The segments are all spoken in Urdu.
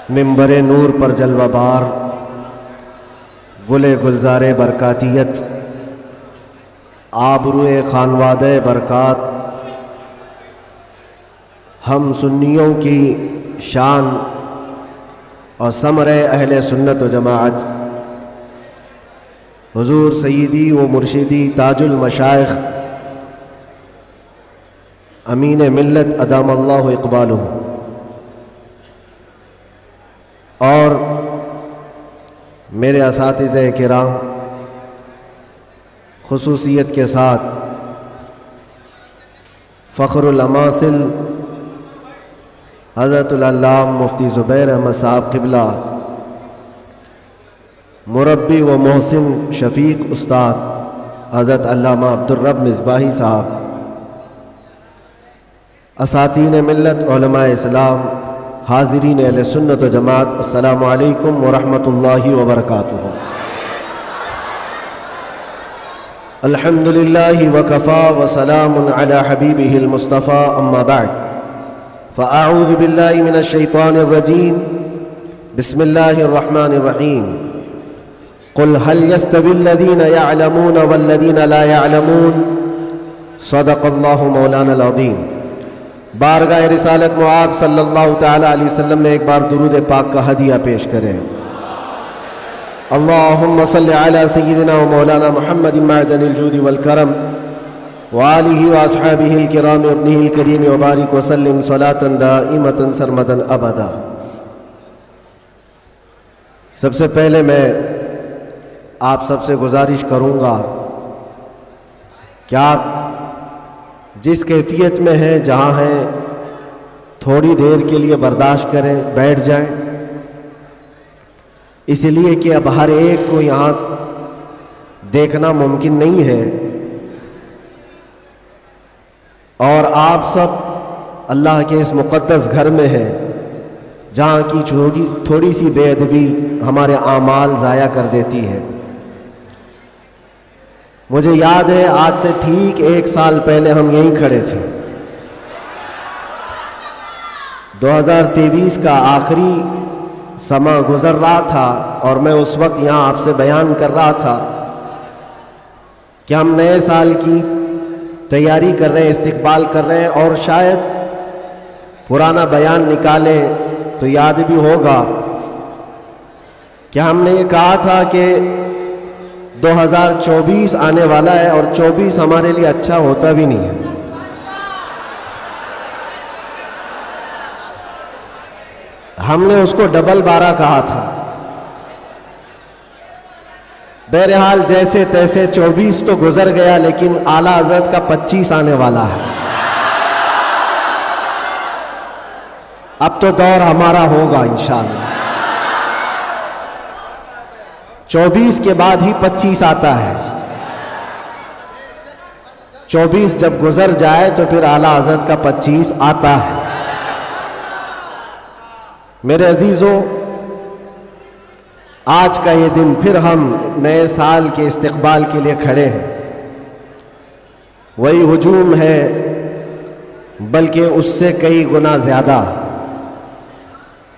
منبر نور پر جلوہ بار گل گلزار برکاتیت آبروئے خانوادہ برکات ہم سنیوں کی شان اور ثمرہ اہل سنت و جماعت حضور سیدی و مرشدی تاج المشائخ امین ملت ادام اللہ اقبالہ اور میرے اساتذہ کرام، خصوصیت کے ساتھ فخر الاماثل حضرت العلامہ مفتی زبیر احمد صاحب قبلہ، مربی و محسن شفیق استاد حضرت علامہ عبدالرب مصباحی صاحب، اساتین ملت علماء اسلام، حاضرین اہل سنت و جماعت، السلام علیکم ورحمۃ اللہ وبرکاتہ۔ الحمد للہ وکفا وسلام علی حبیبہ المصطفیٰ، اما بعد فاعوذ باللہ من الشیطان الرجیم، بسم اللہ الرحمن الرحیم۔ قل هل يستوي الذین يعلمون والذین لا يعلمون، صدق اللہ مولانا العظیم۔ بارگاہ رسالت معاب صلی اللہ تعالی علیہ وسلم میں ایک بار درود پاک کا ہدیہ پیش کریں۔ اللہم صلی علی سیدنا و مولانا محمد معدن الجود والکرم وآلہ واصحابہ الکرام ابنہ الکریم وبارک وسلم صلاۃ دائمۃ سرمدا ابدا۔ سب سے پہلے میں آپ سب سے گزارش کروں گا کہ آپ جس کیفیت میں ہیں، جہاں ہیں، تھوڑی دیر کے لیے برداشت کریں، بیٹھ جائیں، اس لیے کہ اب ہر ایک کو یہاں دیکھنا ممکن نہیں ہے، اور آپ سب اللہ کے اس مقدس گھر میں ہیں جہاں کی تھوڑی سی بے ادبی ہمارے اعمال ضائع کر دیتی ہے۔ مجھے یاد ہے آج سے ٹھیک 1 سال پہلے ہم یہیں کھڑے تھے، 2023 کا آخری سماں گزر رہا تھا، اور میں اس وقت یہاں آپ سے بیان کر رہا تھا کہ ہم نئے سال کی تیاری کر رہے ہیں، استقبال کر رہے ہیں، اور شاید پرانا بیان نکالیں تو یاد بھی ہوگا کہ ہم نے یہ کہا تھا کہ 2024 آنے والا ہے، اور 24 ہمارے لیے اچھا ہوتا بھی نہیں ہے۔ ہم نے اس کو ڈبل 12 کہا تھا۔ بہرحال جیسے تیسے 24 تو گزر گیا، لیکن اعلیٰ حضرت کا 25 آنے والا ہے۔ اب تو دور ہمارا ہوگا انشاءاللہ۔ 24 کے بعد ہی 25 آتا ہے۔ 24 جب گزر جائے تو پھر اعلیٰ حضرت کا 25 آتا ہے۔ میرے عزیزوں، آج کا یہ دن پھر ہم نئے سال کے استقبال کے لیے کھڑے ہیں۔ وہی ہجوم ہے، بلکہ اس سے کئی گنا زیادہ۔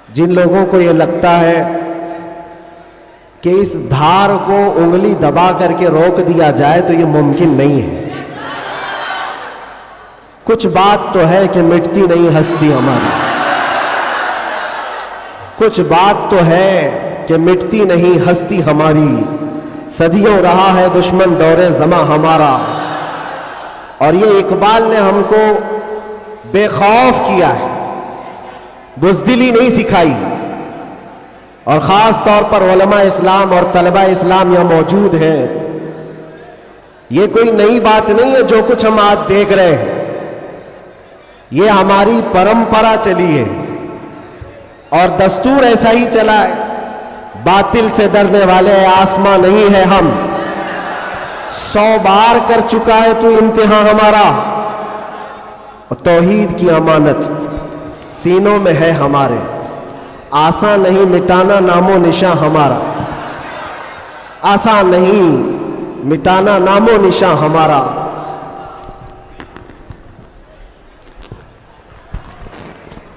جن لوگوں کو یہ لگتا ہے کہ اس دھار کو انگلی دبا کر کے روک دیا جائے تو یہ ممکن نہیں ہے۔ کچھ بات تو ہے کہ مٹتی نہیں ہستی ہماری، کچھ بات تو ہے کہ مٹتی نہیں ہستی ہماری، صدیوں رہا ہے دشمن دور زماں ہمارا۔ اور یہ اقبال نے ہم کو بے خوف کیا ہے، بزدلی نہیں سکھائی۔ اور خاص طور پر علماء اسلام اور طلباء اسلام یہاں موجود ہیں، یہ کوئی نئی بات نہیں ہے جو کچھ ہم آج دیکھ رہے ہیں، یہ ہماری پرمپرا چلی ہے اور دستور ایسا ہی چلا ہے۔ باطل سے ڈرنے والے آسماں نہیں ہے ہم، 100 بار کر چکا ہے تو امتحان ہمارا، اور توحید کی امانت سینوں میں ہے ہمارے، آسان نہیں مٹانا نام و نشاں ہمارا، آسان نہیں مٹانا نام و نشاں ہمارا۔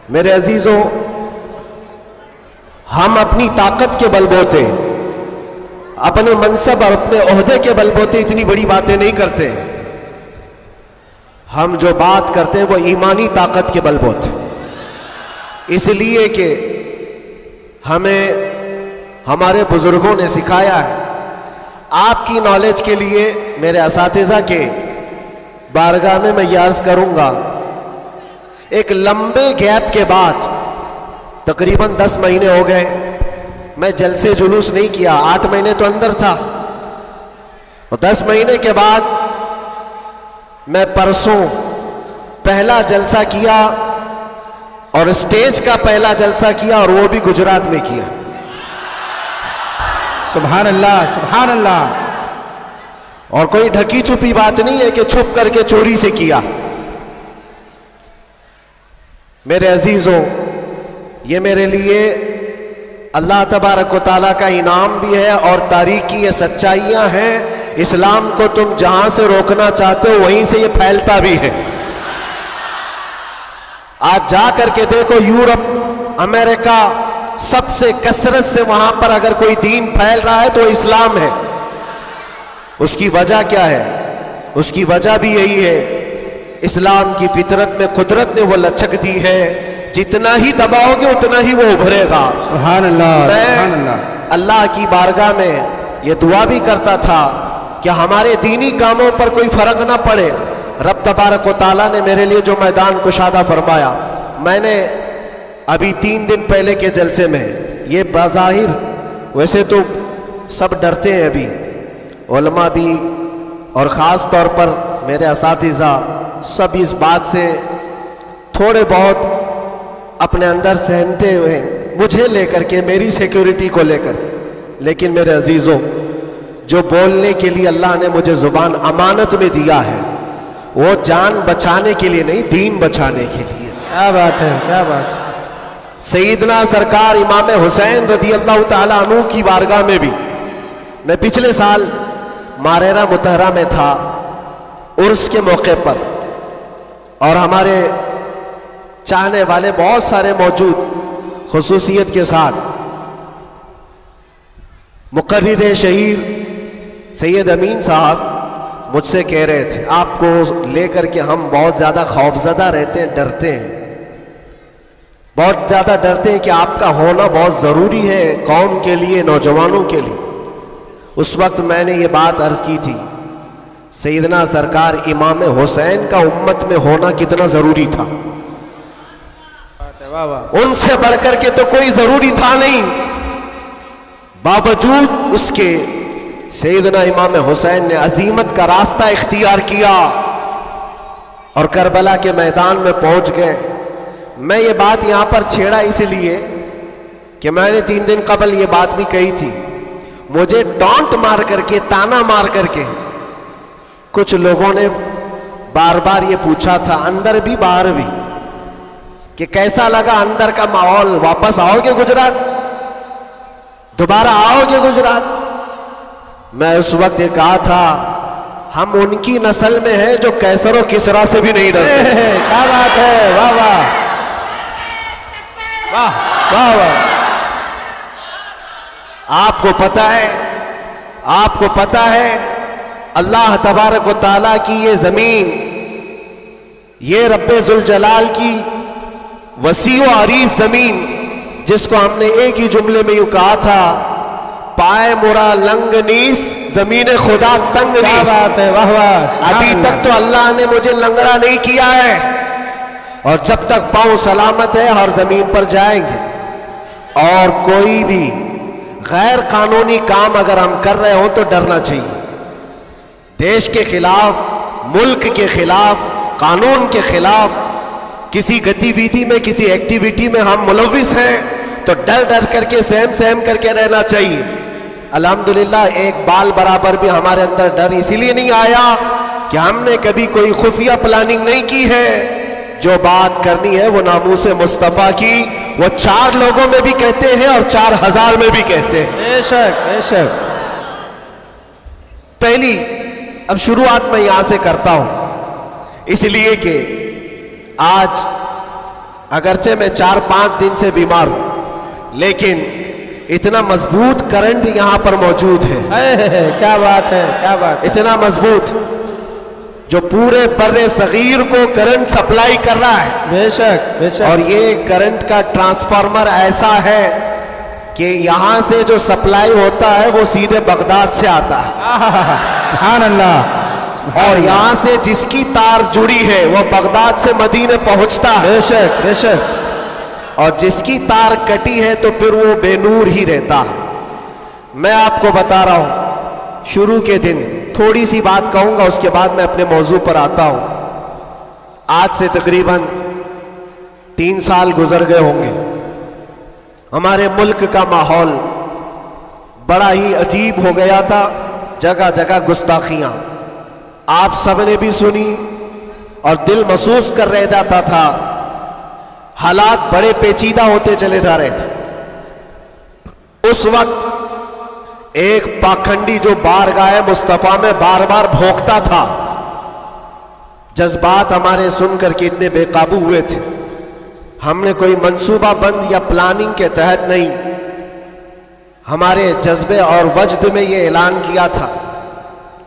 میرے عزیزوں، ہم اپنی طاقت کے بل بوتے، اپنے منصب اور اپنے عہدے کے بل بوتے اتنی بڑی باتیں نہیں کرتے. ہم جو بات کرتے ہیں وہ ایمانی طاقت کے بل بوتے، اس لیے کہ ہمیں ہمارے بزرگوں نے سکھایا ہے. آپ کی نالج کے لیے میرے اساتذہ کے بارگاہ میں میں یہ عرض کروں گا، ایک لمبے گیپ کے بعد تقریباً 10 مہینے ہو گئے، میں جلسے جلوس نہیں کیا. 8 مہینے تو اندر تھا، اور 10 مہینے کے بعد میں پرسوں پہلا جلسہ کیا، اور اسٹیج کا پہلا جلسہ کیا، اور وہ بھی گجرات میں کیا. سبحان اللہ، سبحان اللہ. اور کوئی ڈھکی چھپی بات نہیں ہے کہ چھپ کر کے چوری سے کیا. میرے عزیزوں، یہ میرے لیے اللہ تبارک و تعالیٰ کا انعام بھی ہے، اور تاریخ کی یہ سچائیاں ہیں. اسلام کو تم جہاں سے روکنا چاہتے ہو وہیں سے یہ پھیلتا بھی ہے. آج جا کر کے دیکھو، یورپ، امریکہ، سب سے کثرت سے وہاں پر اگر کوئی دین پھیل رہا ہے تو اسلام ہے. اس کی وجہ کیا ہے؟ اس کی وجہ بھی یہی ہے، اسلام کی فطرت میں قدرت نے وہ لچک دی ہے، جتنا ہی دباؤ گے اتنا ہی وہ ابھرے گا. سبحان اللہ، سبحان میں اللہ. اللہ کی بارگاہ میں یہ دعا بھی کرتا تھا کہ ہمارے دینی کاموں پر کوئی فرق نہ پڑے. رب تبارک و تعالیٰ نے میرے لیے جو میدان کشادہ فرمایا، میں نے ابھی 3 دن پہلے کے جلسے میں یہ بظاہر، ویسے تو سب ڈرتے ہیں ابھی، علماء بھی اور خاص طور پر میرے اساتذہ سب اس بات سے تھوڑے بہت اپنے اندر سہمتے ہوئے مجھے لے کر کے، میری سیکیورٹی کو لے کر کے. لیکن میرے عزیزوں، جو بولنے کے لیے اللہ نے مجھے زبان امانت میں دیا ہے، وہ جان بچانے کے لیے نہیں، دین بچانے کے لیے. کیا بات ہے، کیا بات ہے. سیدنا سرکار امام حسین رضی اللہ تعالیٰ عنہ کی بارگاہ میں بھی میں پچھلے سال ماریرا متحرہ میں تھا عرس کے موقع پر، اور ہمارے چاہنے والے بہت سارے موجود، خصوصیت کے ساتھ مقرر شہیر سید امین صاحب مجھ سے کہہ رہے تھے، آپ کو لے کر کے ہم بہت زیادہ خوفزدہ رہتے ہیں، ڈرتے ہیں، بہت زیادہ ڈرتے ہیں کہ آپ کا ہونا بہت ضروری ہے قوم کے لیے، نوجوانوں کے لیے. اس وقت میں نے یہ بات عرض کی تھی، سیدنا سرکار امام حسین کا امت میں ہونا کتنا ضروری تھا. واہ واہ. ان سے بڑھ کر کے تو کوئی ضروری تھا نہیں، باوجود اس کے سیدنا امام حسین نے عزیمت کا راستہ اختیار کیا اور کربلا کے میدان میں پہنچ گئے. میں یہ بات یہاں پر چھیڑا اس لیے کہ میں نے 3 دن قبل یہ بات بھی کہی تھی. مجھے ٹانٹ مار کر کے، تانا مار کر کے کچھ لوگوں نے بار بار یہ پوچھا تھا، اندر بھی باہر بھی، کہ کیسا لگا اندر کا ماحول، واپس آؤ گے گجرات، دوبارہ آؤ گے گجرات. میں اس وقت یہ کہا تھا، ہم ان کی نسل میں ہیں جو کیسر و کسرا سے بھی نہیں ڈرتے. کیا بات ہے، واہ واہ واہ واہ واہ. آپ کو پتہ ہے، آپ کو پتہ ہے اللہ تبارک و تعالیٰ کی یہ زمین، یہ رب ذوالجلال کی وسیع و عریض زمین، جس کو ہم نے ایک ہی جملے میں یوں کہا تھا، پائے مرا لنگ نیس، زمین خدا تنگ کیا نیس. بات ہے، واہ واہ. ابھی تک تو اللہ نے مجھے لنگڑا نہیں کیا ہے، اور جب تک پاؤں سلامت ہے ہر زمین پر جائیں گے. اور کوئی بھی غیر قانونی کام اگر ہم کر رہے ہوں تو ڈرنا چاہیے. دیش کے خلاف، ملک کے خلاف، قانون کے خلاف کسی گتی ویدھی میں، کسی ایکٹیویٹی میں ہم ملوث ہیں تو ڈر ڈر کر کے، سہم سہم کر کے رہنا چاہیے. الحمدللہ ایک بال برابر بھی ہمارے اندر ڈر اسی لیے نہیں آیا کہ ہم نے کبھی کوئی خفیہ پلاننگ نہیں کی ہے. جو بات کرنی ہے وہ ناموس مصطفیٰ کی، وہ 4 لوگوں میں بھی کہتے ہیں اور 4000 میں بھی کہتے ہیں. بے شک، بے شک. پہلی اب شروعات میں یہاں سے کرتا ہوں، اس لیے کہ آج اگرچہ میں 4-5 دن سے بیمار ہوں، لیکن اتنا مضبوط کرنٹ یہاں پر موجود ہے، کیا بات ہے، کیا بات ہے. اتنا مضبوط جو پورے بر صغیر کو کرنٹ سپلائی کر رہا ہے. بے شک بے شک. اور یہ کرنٹ کا ٹرانسفارمر ایسا ہے کہ یہاں سے جو سپلائی ہوتا ہے وہ سیدھے بغداد سے آتا ہے، سبحان اللہ. اور یہاں سے جس کی تار جڑی ہے وہ بغداد سے مدینے پہنچتا ہے، بے شک بے شک. اور جس کی تار کٹی ہے تو پھر وہ بے نور ہی رہتا ہے. میں آپ کو بتا رہا ہوں، شروع کے دن تھوڑی سی بات کہوں گا، اس کے بعد میں اپنے موضوع پر آتا ہوں. آج سے تقریباً 3 سال گزر گئے ہوں گے. ہمارے ملک کا ماحول بڑا ہی عجیب ہو گیا تھا، جگہ جگہ گستاخیاں آپ سب نے بھی سنی اور دل محسوس کر رہ جاتا تھا. حالات بڑے پیچیدہ ہوتے چلے جا رہے تھے. اس وقت ایک پاکھنڈی جو بارگاہ مصطفیٰ میں بار بار بھونکتا تھا، جذبات ہمارے سن کر کے اتنے بے قابو ہوئے تھے. ہم نے کوئی منصوبہ بند یا پلاننگ کے تحت نہیں، ہمارے جذبے اور وجد میں یہ اعلان کیا تھا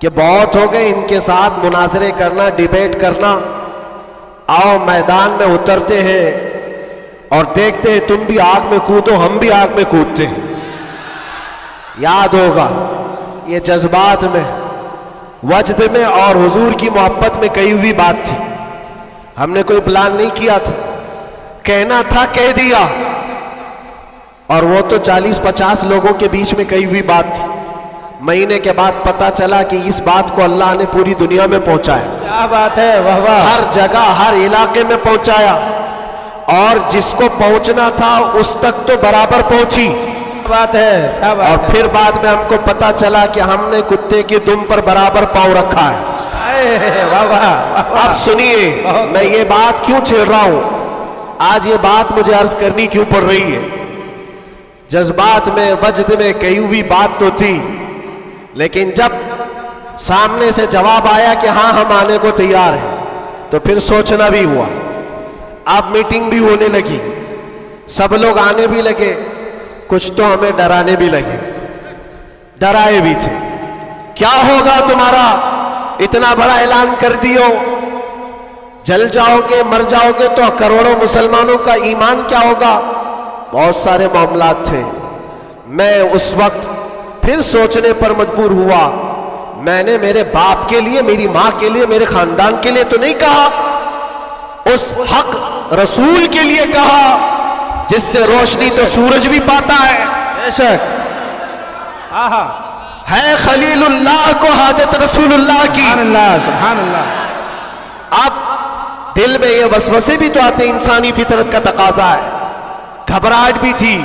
کہ بہت ہو گئے ان کے ساتھ مناظرے کرنا، ڈیبیٹ کرنا. آؤ میدان میں اترتے ہیں اور دیکھتے ہیں، تم بھی آگ میں کودو، ہم بھی آگ میں کودتے ہیں. یاد ہوگا یہ جذبات میں، وجد میں اور حضور کی محبت میں کہی ہوئی بات تھی. ہم نے کوئی پلان نہیں کیا تھا، کہنا تھا کہہ دیا. اور وہ تو 40-50 لوگوں کے بیچ میں کہی ہوئی بات تھی. مہینے کے بعد پتا چلا کہ اس بات کو اللہ نے پوری دنیا میں پہنچایا. کیا بات ہے، واہ واہ. ہر جگہ ہر علاقے میں پہنچایا، اور جس کو پہنچنا تھا اس تک تو برابر پہنچی. کیا بات ہے، کیا بات اور ہے. پھر بعد میں ہم کو پتا چلا کہ ہم نے کتے کی دم پر برابر پاؤں رکھا ہے. واہ واہ واہ واہ. اب سنیے، میں یہ بات کیوں چھیڑ رہا ہوں، آج یہ بات مجھے عرض کرنی کیوں پڑ رہی ہے. جذبات میں، وجد میں کہی ہوئی بات تو تھی، لیکن جب سامنے سے جواب آیا کہ ہاں ہم آنے کو تیار ہیں، تو پھر سوچنا بھی ہوا. اب میٹنگ بھی ہونے لگی، سب لوگ آنے بھی لگے، کچھ تو ہمیں ڈرانے بھی لگے، ڈرائے بھی تھے. کیا ہوگا تمہارا، اتنا بڑا اعلان کر دیو، جل جاؤ گے، مر جاؤ گے تو کروڑوں مسلمانوں کا ایمان کیا ہوگا. بہت سارے معاملات تھے. میں اس وقت پھر سوچنے پر مجبور ہوا. میں نے میرے باپ کے لیے، میری ماں کے لیے، میرے خاندان کے لیے تو نہیں کہا، اس حق رسول کے لیے کہا جس سے روشنی تو سورج بھی پاتا ہے. بے شک. آہا. ہے خلیل اللہ کو حاجت رسول اللہ کی. سبحان اللہ سبحان اللہ. اب دل میں یہ وسوسے بھی تو آتے، انسانی فطرت کا تقاضا ہے. گھبراہٹ بھی تھی.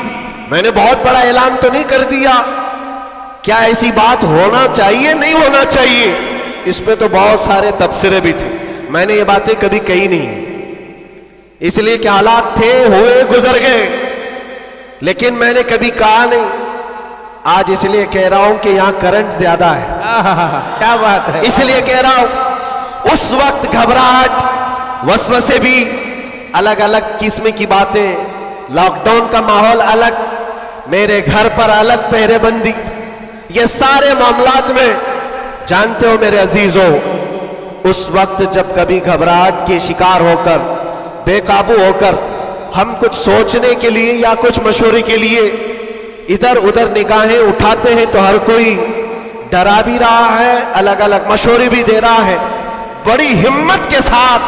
میں نے بہت بڑا اعلان تو نہیں کر دیا، کیا ایسی بات ہونا چاہیے، نہیں ہونا چاہیے. اس پہ تو بہت سارے تبصرے بھی تھے. میں نے یہ باتیں کبھی کہی نہیں، اس لیے کہ حالات تھے، ہوئے، گزر گئے، لیکن میں نے کبھی کہا نہیں. آج اس لیے کہہ رہا ہوں کہ یہاں کرنٹ زیادہ ہے، کیا بات ہے. اس لیے کہہ رہا ہوں. اس وقت گھبراہٹ، وسوسے بھی، الگ الگ قسم کی باتیں، لاک ڈاؤن کا ماحول الگ، میرے گھر پر الگ پہرے بندی، یہ سارے معاملات میں جانتے ہو میرے عزیزوں، اس وقت جب کبھی گھبراہٹ کے شکار ہو کر، بے قابو ہو کر، ہم کچھ سوچنے کے لیے یا کچھ مشورے کے لیے ادھر ادھر نگاہیں اٹھاتے ہیں تو ہر کوئی ڈرا بھی رہا ہے، الگ الگ مشورے بھی دے رہا ہے. بڑی ہمت کے ساتھ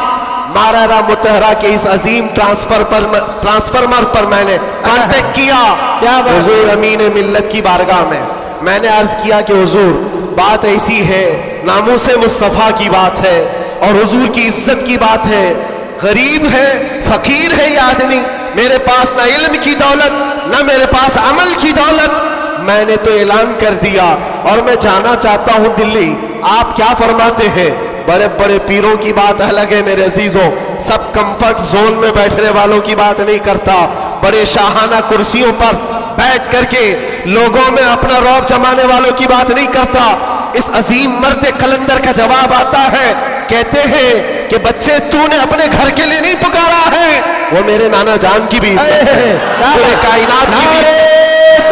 مارارا متحرہ کے اس عظیم ٹرانسفارمر پر میں نے کانٹیکٹ کیا حضور امین ملت کی بارگاہ میں. میں نے عرض کیا کہ حضور بات ایسی ہے، ناموس مصطفیٰ کی بات ہے اور حضور کی عزت کی بات ہے. غریب ہے، فقیر ہے یہ آدمی، میرے پاس نہ علم کی دولت نہ میرے پاس عمل کی دولت. میں نے تو اعلان کر دیا اور میں جانا چاہتا ہوں دلی. آپ کیا فرماتے ہیں؟ بڑے بڑے پیروں کی بات الگ ہے میرے عزیزوں، سب کمفرٹ زون میں بیٹھنے والوں کی بات نہیں کرتا، بڑے شاہانہ کرسیوں پر بیٹھ کر کے لوگوں میں اپنا رعب جمانے والوں کی بات نہیں کرتا. اس عظیم مرد قلندر کا جواب آتا ہے، کہتے ہیں کہ بچے تو نے اپنے گھر کے لیے نہیں پکارا ہے، وہ میرے نانا جان کی بھی عزت ہے، پورے کائنات کی بھی.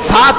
7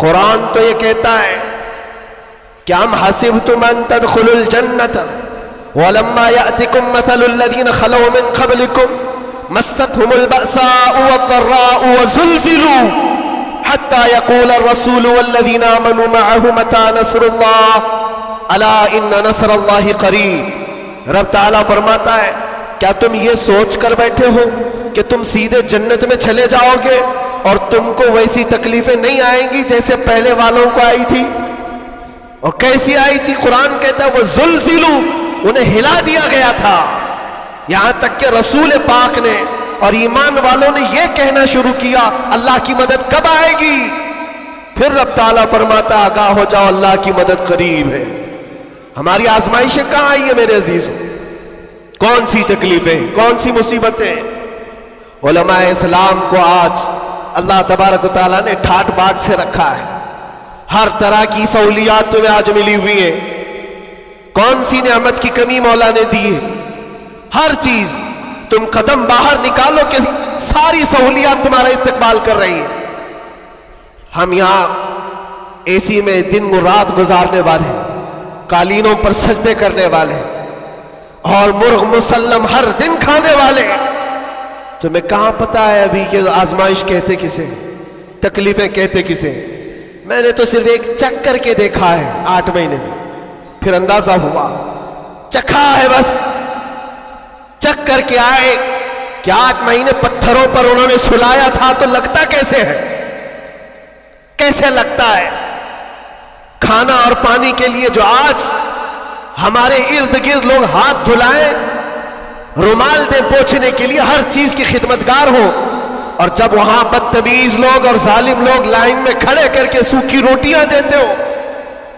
قرآن تو یہ کہتا ہے کہ ام حسبتم ان تدخلوا الجنۃ ولما يأتكم مثل الذين خلوا من قبلكم مستهم البأساء والضراء وزلزلوا حتى يقول الرسول والذين آمنوا معه متى نصر الله الا ان نصر الله قریب۔ رب تعالیٰ فرماتا ہے کیا تم یہ سوچ کر بیٹھے ہو کہ تم سیدھے جنت میں چلے جاؤ گے اور تم کو ویسی تکلیفیں نہیں آئیں گی جیسے پہلے والوں کو آئی تھی؟ اور کیسی آئی تھی؟ قرآن کہتا ہے وہ زلزلو، انہیں ہلا دیا گیا تھا، یہاں تک کہ رسول پاک نے اور ایمان والوں نے یہ کہنا شروع کیا اللہ کی مدد کب آئے گی؟ پھر رب تعالیٰ فرماتا آگاہ ہو جاؤ اللہ کی مدد قریب ہے۔ ہماری آزمائشیں کہاں آئی ہیں میرے عزیزوں؟ کون سی تکلیفیں، کون سی مصیبتیں؟ علماء اسلام کو آج اللہ تبارک و تعالیٰ نے ٹھاٹ باٹ سے رکھا ہے، ہر طرح کی سہولیات تمہیں آج ملی ہوئی ہیں۔ کون سی نعمت کی کمی مولا نے دی ہے؟ ہر چیز، تم قدم باہر نکالو کہ ساری سہولیات تمہارا استقبال کر رہی ہیں۔ ہم یہاں اے سی میں دن رات گزارنے والے ہیں، قالینوں پر سجدے کرنے والے ہیں اور مرغ مسلم ہر دن کھانے والے ہیں۔ تمہیں کہاں پتا ہے ابھی کہ آزمائش کہتے کسے، تکلیفیں کہتے کسے؟ میں نے تو صرف ایک چکھ کر کے دیکھا ہے 8 مہینے میں، پھر اندازہ ہوا، چکھا ہے بس، چکھ کر کے آئے کہ 8 مہینے پتھروں پر انہوں نے سلایا تھا تو لگتا کیسے ہے، کیسے لگتا ہے؟ کھانا اور پانی کے لیے جو آج ہمارے ارد گرد لوگ ہاتھ دھلائیں، رومال دیں پوچھنے کے لیے، ہر چیز کی خدمتگار ہو، اور جب وہاں بدتمیز لوگ اور ظالم لوگ لائن میں کھڑے کر کے سوکھی روٹیاں دیتے ہو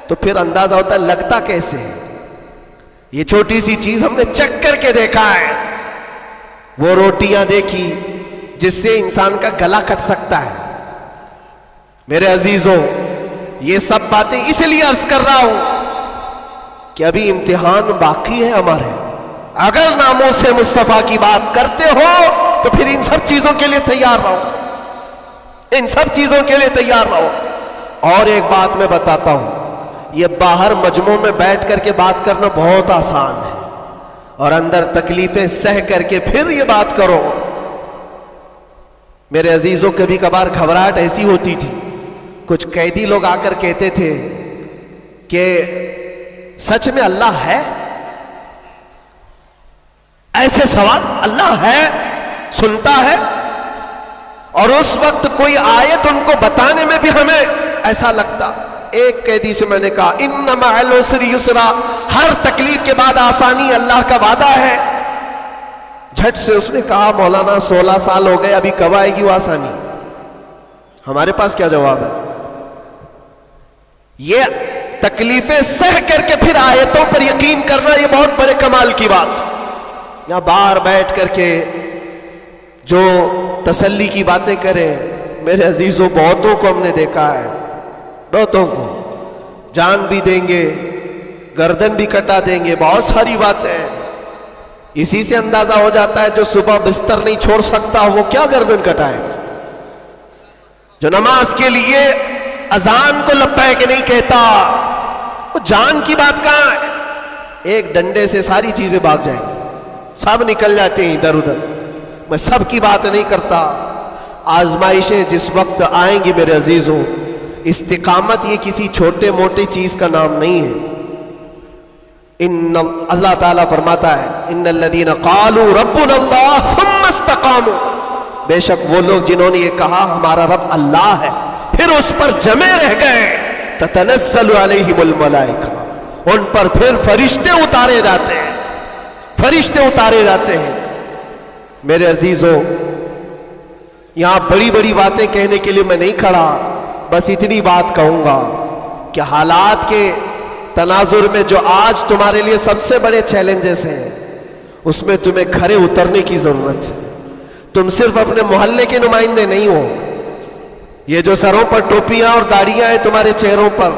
تو پھر اندازہ ہوتا ہے لگتا کیسے ہے۔ یہ چھوٹی سی چیز ہم نے چکھ کر کے دیکھا ہے، وہ روٹیاں دیکھی جس سے انسان کا گلا کٹ سکتا ہے۔ میرے عزیزوں، یہ سب باتیں اس لیے عرض کر رہا ہوں کہ ابھی امتحان باقی ہے ہمارے۔ اگر ناموس مصطفیٰ کی بات کرتے ہو تو پھر ان سب چیزوں کے لیے تیار رہو، ان سب چیزوں کے لیے تیار رہو۔ اور ایک بات میں بتاتا ہوں، یہ باہر مجمع میں بیٹھ کر کے بات کرنا بہت آسان ہے، اور اندر تکلیفیں سہ کر کے پھر یہ بات کرو۔ میرے عزیزوں، کبھی کبھار گھبراہٹ ایسی ہوتی تھی، کچھ قیدی لوگ آ کر کہتے تھے کہ سچ میں اللہ ہے؟ ایسے سوال، اللہ ہے، سنتا ہے؟ اور اس وقت کوئی آیت ان کو بتانے میں بھی ہمیں ایسا لگتا۔ ایک قیدی سے میں نے کہا ان مع العسر یسرا، ہر تکلیف کے بعد آسانی اللہ کا وعدہ ہے۔ جھٹ سے اس نے کہا مولانا 16 سال ہو گئے، ابھی کب آئے گی وہ آسانی؟ ہمارے پاس کیا جواب ہے؟ یہ تکلیفیں سہ کر کے پھر آیتوں پر یقین کرنا، یہ بہت بڑے کمال کی بات۔ یہاں باہر بیٹھ کر کے جو تسلی کی باتیں کریں، میرے عزیزوں بہتوں کو ہم نے دیکھا ہے، بہتوں کو جان بھی دیں گے، گردن بھی کٹا دیں گے، بہت ساری باتیں۔ اسی سے اندازہ ہو جاتا ہے جو صبح بستر نہیں چھوڑ سکتا وہ کیا گردن کٹائے گا؟ جو نماز کے لیے اذان کو لبیک نہیں کہتا، وہ جان کی بات کہاں ہے؟ ایک ڈنڈے سے ساری چیزیں بھاگ جائیں گی، سب نکل جاتے ہیں ادھر ادھر۔ میں سب کی بات نہیں کرتا، آزمائشیں جس وقت آئیں گی میرے عزیزوں، استقامت یہ کسی چھوٹے موٹے چیز کا نام نہیں ہے۔ اللہ تعالیٰ فرماتا ہے ان الذین قالوا ربنا اللہ ثم استقاموا، بے شک وہ لوگ جنہوں نے یہ کہا ہمارا رب اللہ ہے، پھر اس پر جمے رہ گئے، تتنزل علیہم الملائکہ، ان پر پھر فرشتے اتارے جاتے ہیں، فرشتے اتارے جاتے ہیں۔ میرے عزیزوں، یہاں بڑی بڑی باتیں کہنے کے لیے میں نہیں کھڑا، بس اتنی بات کہوں گا کہ حالات کے تناظر میں جو آج تمہارے لیے سب سے بڑے چیلنجز ہیں، اس میں تمہیں کھڑے اترنے کی ضرورت ہے۔ تم صرف اپنے محلے کے نمائندے نہیں ہو، یہ جو سروں پر ٹوپیاں اور داڑیاں ہیں تمہارے چہروں پر،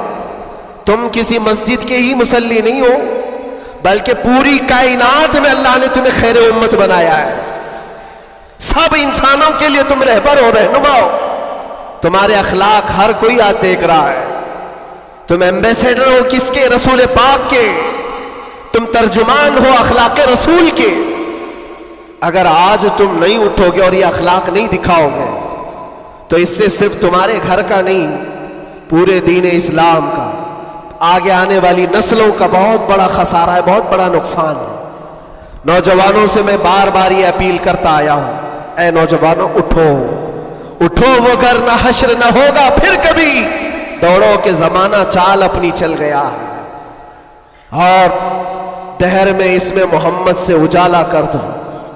تم کسی مسجد کے ہی مصلی نہیں ہو، بلکہ پوری کائنات میں اللہ نے تمہیں خیر امت بنایا ہے۔ سب انسانوں کے لیے تم رہبر ہو، رہنما ہو۔ تمہارے اخلاق ہر کوئی آج دیکھ رہا ہے. تم ایمبیسیڈر ہو کس کے؟ رسول پاک کے. تم ترجمان ہو اخلاق رسول کے. اگر آج تم نہیں اٹھو گے اور یہ اخلاق نہیں دکھاؤ گے تو اس سے صرف تمہارے گھر کا نہیں، پورے دین اسلام کا، آگے آنے والی نسلوں کا بہت بڑا خسارہ ہے، بہت بڑا نقصان ہے. نوجوانوں سے میں بار بار یہ اپیل کرتا آیا ہوں، اے نوجوانوں اٹھو اٹھو، وہ گھر نہ حشر نہ ہوگا پھر کبھی، دوڑو کہ زمانہ چال اپنی چل گیا ہے. اور دہر میں اس میں محمد سے اجالا کر دو،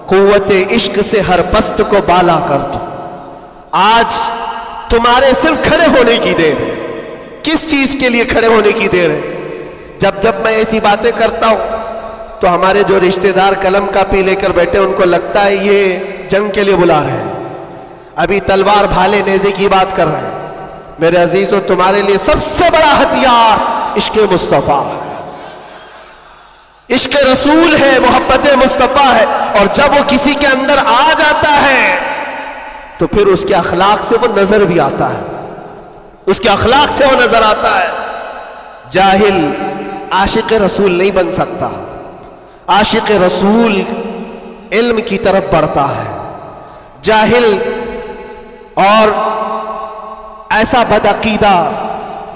قوت عشق سے ہر پست کو بالا کر دو. آج تمہارے صرف کھڑے ہونے کی دیر ہے. کس چیز کے لیے کھڑے ہونے کی دیر ہے؟ جب میں ایسی باتیں کرتا ہوں تو ہمارے جو رشتہ دار قلم کاپی لے کر بیٹھے ان کو لگتا ہے یہ جنگ کے لیے بلا رہے ہیں، ابھی تلوار بھالے نیزے کی بات کر رہے ہیں. میرے عزیزو، تمہارے لیے سب سے بڑا ہتھیار عشق مصطفیٰ ہے، عشق رسول ہے، محبت مصطفیٰ ہے. اور جب وہ کسی کے اندر آ جاتا ہے تو پھر اس کے اخلاق سے وہ نظر بھی آتا ہے، اس کے اخلاق سے وہ نظر آتا ہے. جاہل عاشق رسول نہیں بن سکتا. عاشق رسول علم کی طرف بڑھتا ہے. جاہل اور ایسا بدعقیدہ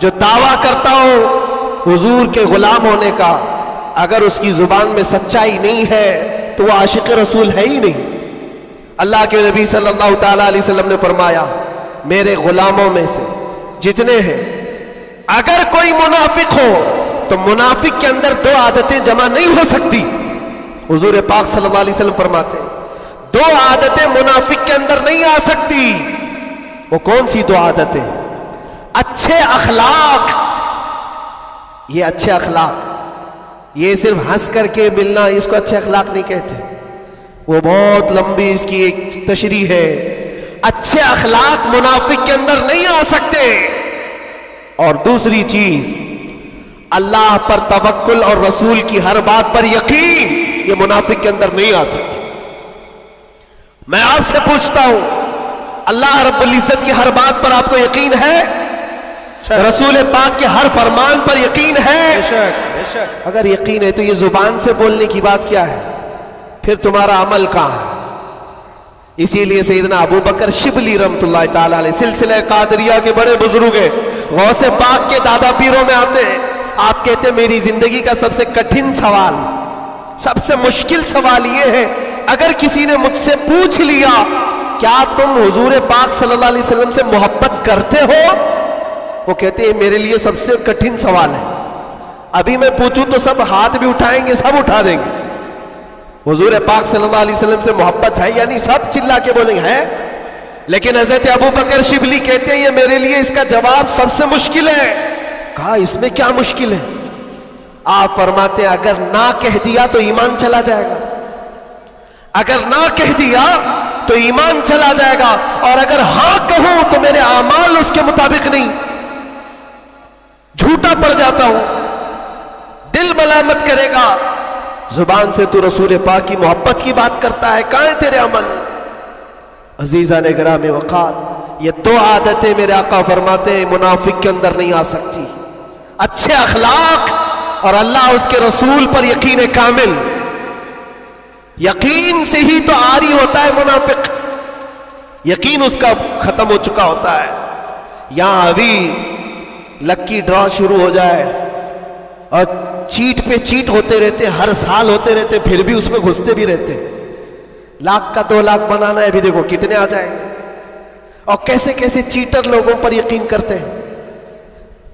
جو دعویٰ کرتا ہو حضور کے غلام ہونے کا، اگر اس کی زبان میں سچائی نہیں ہے تو وہ عاشق رسول ہے ہی نہیں. اللہ کے نبی صلی اللہ تعالیٰ علیہ وسلم نے فرمایا، میرے غلاموں میں سے جتنے ہیں اگر کوئی منافق ہو تو منافق کے اندر دو عادتیں جمع نہیں ہو سکتی. حضور پاک صلی اللہ علیہ وسلم فرماتے ہیں دو عادتیں منافق کے اندر نہیں آ سکتی. وہ کون سی دو عادتیں؟ اچھے اخلاق. یہ اچھے اخلاق، یہ صرف ہنس کر کے ملنا اس کو اچھے اخلاق نہیں کہتے، وہ بہت لمبی اس کی ایک تشریح ہے. اچھے اخلاق منافق کے اندر نہیں آ سکتے. اور دوسری چیز، اللہ پر توکل اور رسول کی ہر بات پر یقین، یہ منافق کے اندر نہیں آ سکتی. میں آپ سے پوچھتا ہوں، اللہ رب العزت کی ہر بات پر آپ کو یقین ہے؟ رسول پاک کے ہر فرمان پر یقین ہے؟ بے شک. اگر یقین ہے تو یہ زبان سے بولنے کی بات کیا ہے؟ پھر تمہارا عمل کہاں ہے؟ اسی لیے سیدنا ابو بکر شبلی رحمۃ اللہ تعالی علیہ سلسلہ قادریہ کے بڑے بزرگ ہیں، غوث پاک کے دادا پیروں میں آتے ہیں. آپ کہتے ہیں میری زندگی کا سب سے کٹھن سوال، سب سے مشکل سوال یہ ہے، اگر کسی نے مجھ سے پوچھ لیا کیا تم حضور پاک صلی اللہ علیہ وسلم سے محبت کرتے ہو؟ وہ کہتے ہیں میرے لیے سب سے کٹھن سوال ہے. ابھی میں پوچھوں تو سب ہاتھ بھی اٹھائیں گے، سب اٹھا دیں گے. حضور پاک صلی اللہ علیہ وسلم سے محبت ہے یعنی سب چلا کے بولیں گے ہے. لیکن حضرت ابو بکر شبلی کہتے ہیں یہ میرے لیے اس کا جواب سب سے مشکل ہے. کہا اس میں کیا مشکل ہے؟ آپ فرماتے ہیں اگر نہ کہہ دیا تو ایمان چلا جائے گا، اگر نہ کہہ دیا تو ایمان چلا جائے گا، اور اگر ہاں کہوں تو میرے اعمال اس کے مطابق نہیں، جھوٹا پڑ جاتا ہوں، دل ملامت کرے گا. زبان سے تو رسول پاک کی محبت کی بات کرتا ہے، کہاں ہے تیرے عمل؟ عزیزان گرامی وقار، یہ دو عادتیں میرے آقا فرماتے ہیں منافق کے اندر نہیں آ سکتی. اچھے اخلاق اور اللہ اس کے رسول پر یقین کامل. یقین سے ہی تو عاری ہوتا ہے منافق، یقین اس کا ختم ہو چکا ہوتا ہے. یہاں ابھی لکی ڈرا شروع ہو جائے اور چیٹ پہ چیٹ ہوتے رہتے، ہر سال ہوتے رہتے، پھر بھی اس میں گھستے بھی رہتے. لاکھ کا 2 لاکھ بنانا ہے، ابھی دیکھو کتنے آ جائیں گے. اور کیسے کیسے چیٹر لوگوں پر یقین کرتے ہیں.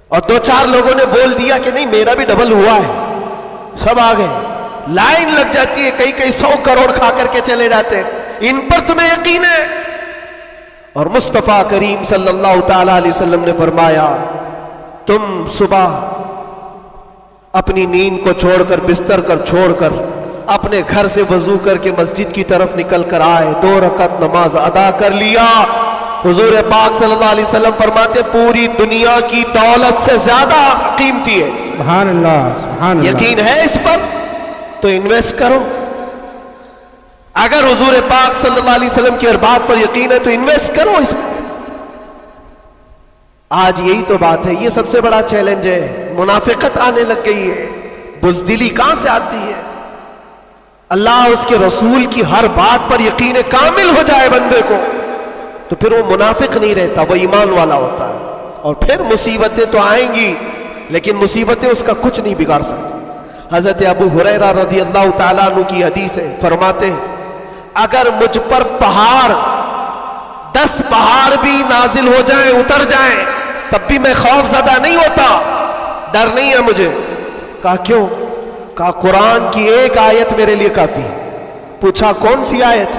اور 2-4 لوگوں نے بول دیا کہ نہیں میرا بھی ڈبل ہوا ہے، سب آ گئے، لائن لگ جاتی ہے، کئی 100 کروڑ کھا کر کے چلے جاتے ہیں. ان پر تمہیں یقین ہے؟ اور مصطفیٰ کریم صلی اللہ تعالی علیہ وسلم نے فرمایا تم صبح اپنی نیند کو چھوڑ کر، بستر کر چھوڑ کر، اپنے گھر سے وضو کر کے مسجد کی طرف نکل کر آئے، 2 رکعت نماز ادا کر لیا. حضور پاک صلی اللہ علیہ وسلم فرماتے پوری دنیا کی دولت سے زیادہ قیمتی ہے. سبحان اللہ، سبحان اللہ. یقین ہے اس پر تو انویسٹ کرو. اگر حضور پاک صلی اللہ علیہ وسلم کی ہر بات پر یقین ہے تو انویسٹ کرو اس میں. آج یہی تو بات ہے, یہ سب سے بڑا چیلنج ہے. منافقت آنے لگ گئی ہے, بزدلی کہاں سے آتی ہے؟ اللہ اس کے رسول کی ہر بات پر یقین کامل ہو جائے بندے کو تو پھر وہ منافق نہیں رہتا, وہ ایمان والا ہوتا ہے. اور پھر مصیبتیں تو آئیں گی لیکن مصیبتیں اس کا کچھ نہیں بگاڑ سکتی. حضرت ابو ہریرہ رضی اللہ تعالیٰ عنہ کی حدیث ہے, فرماتے ہیں اگر مجھ پر 10 پہاڑ بھی نازل ہو جائیں, اتر جائیں, تب بھی میں خوف زدہ نہیں ہوتا, ڈر نہیں ہے مجھے. کہا کیوں؟ کہا قرآن کی ایک آیت میرے لیے کافی ہے. پوچھا کون سی آیت؟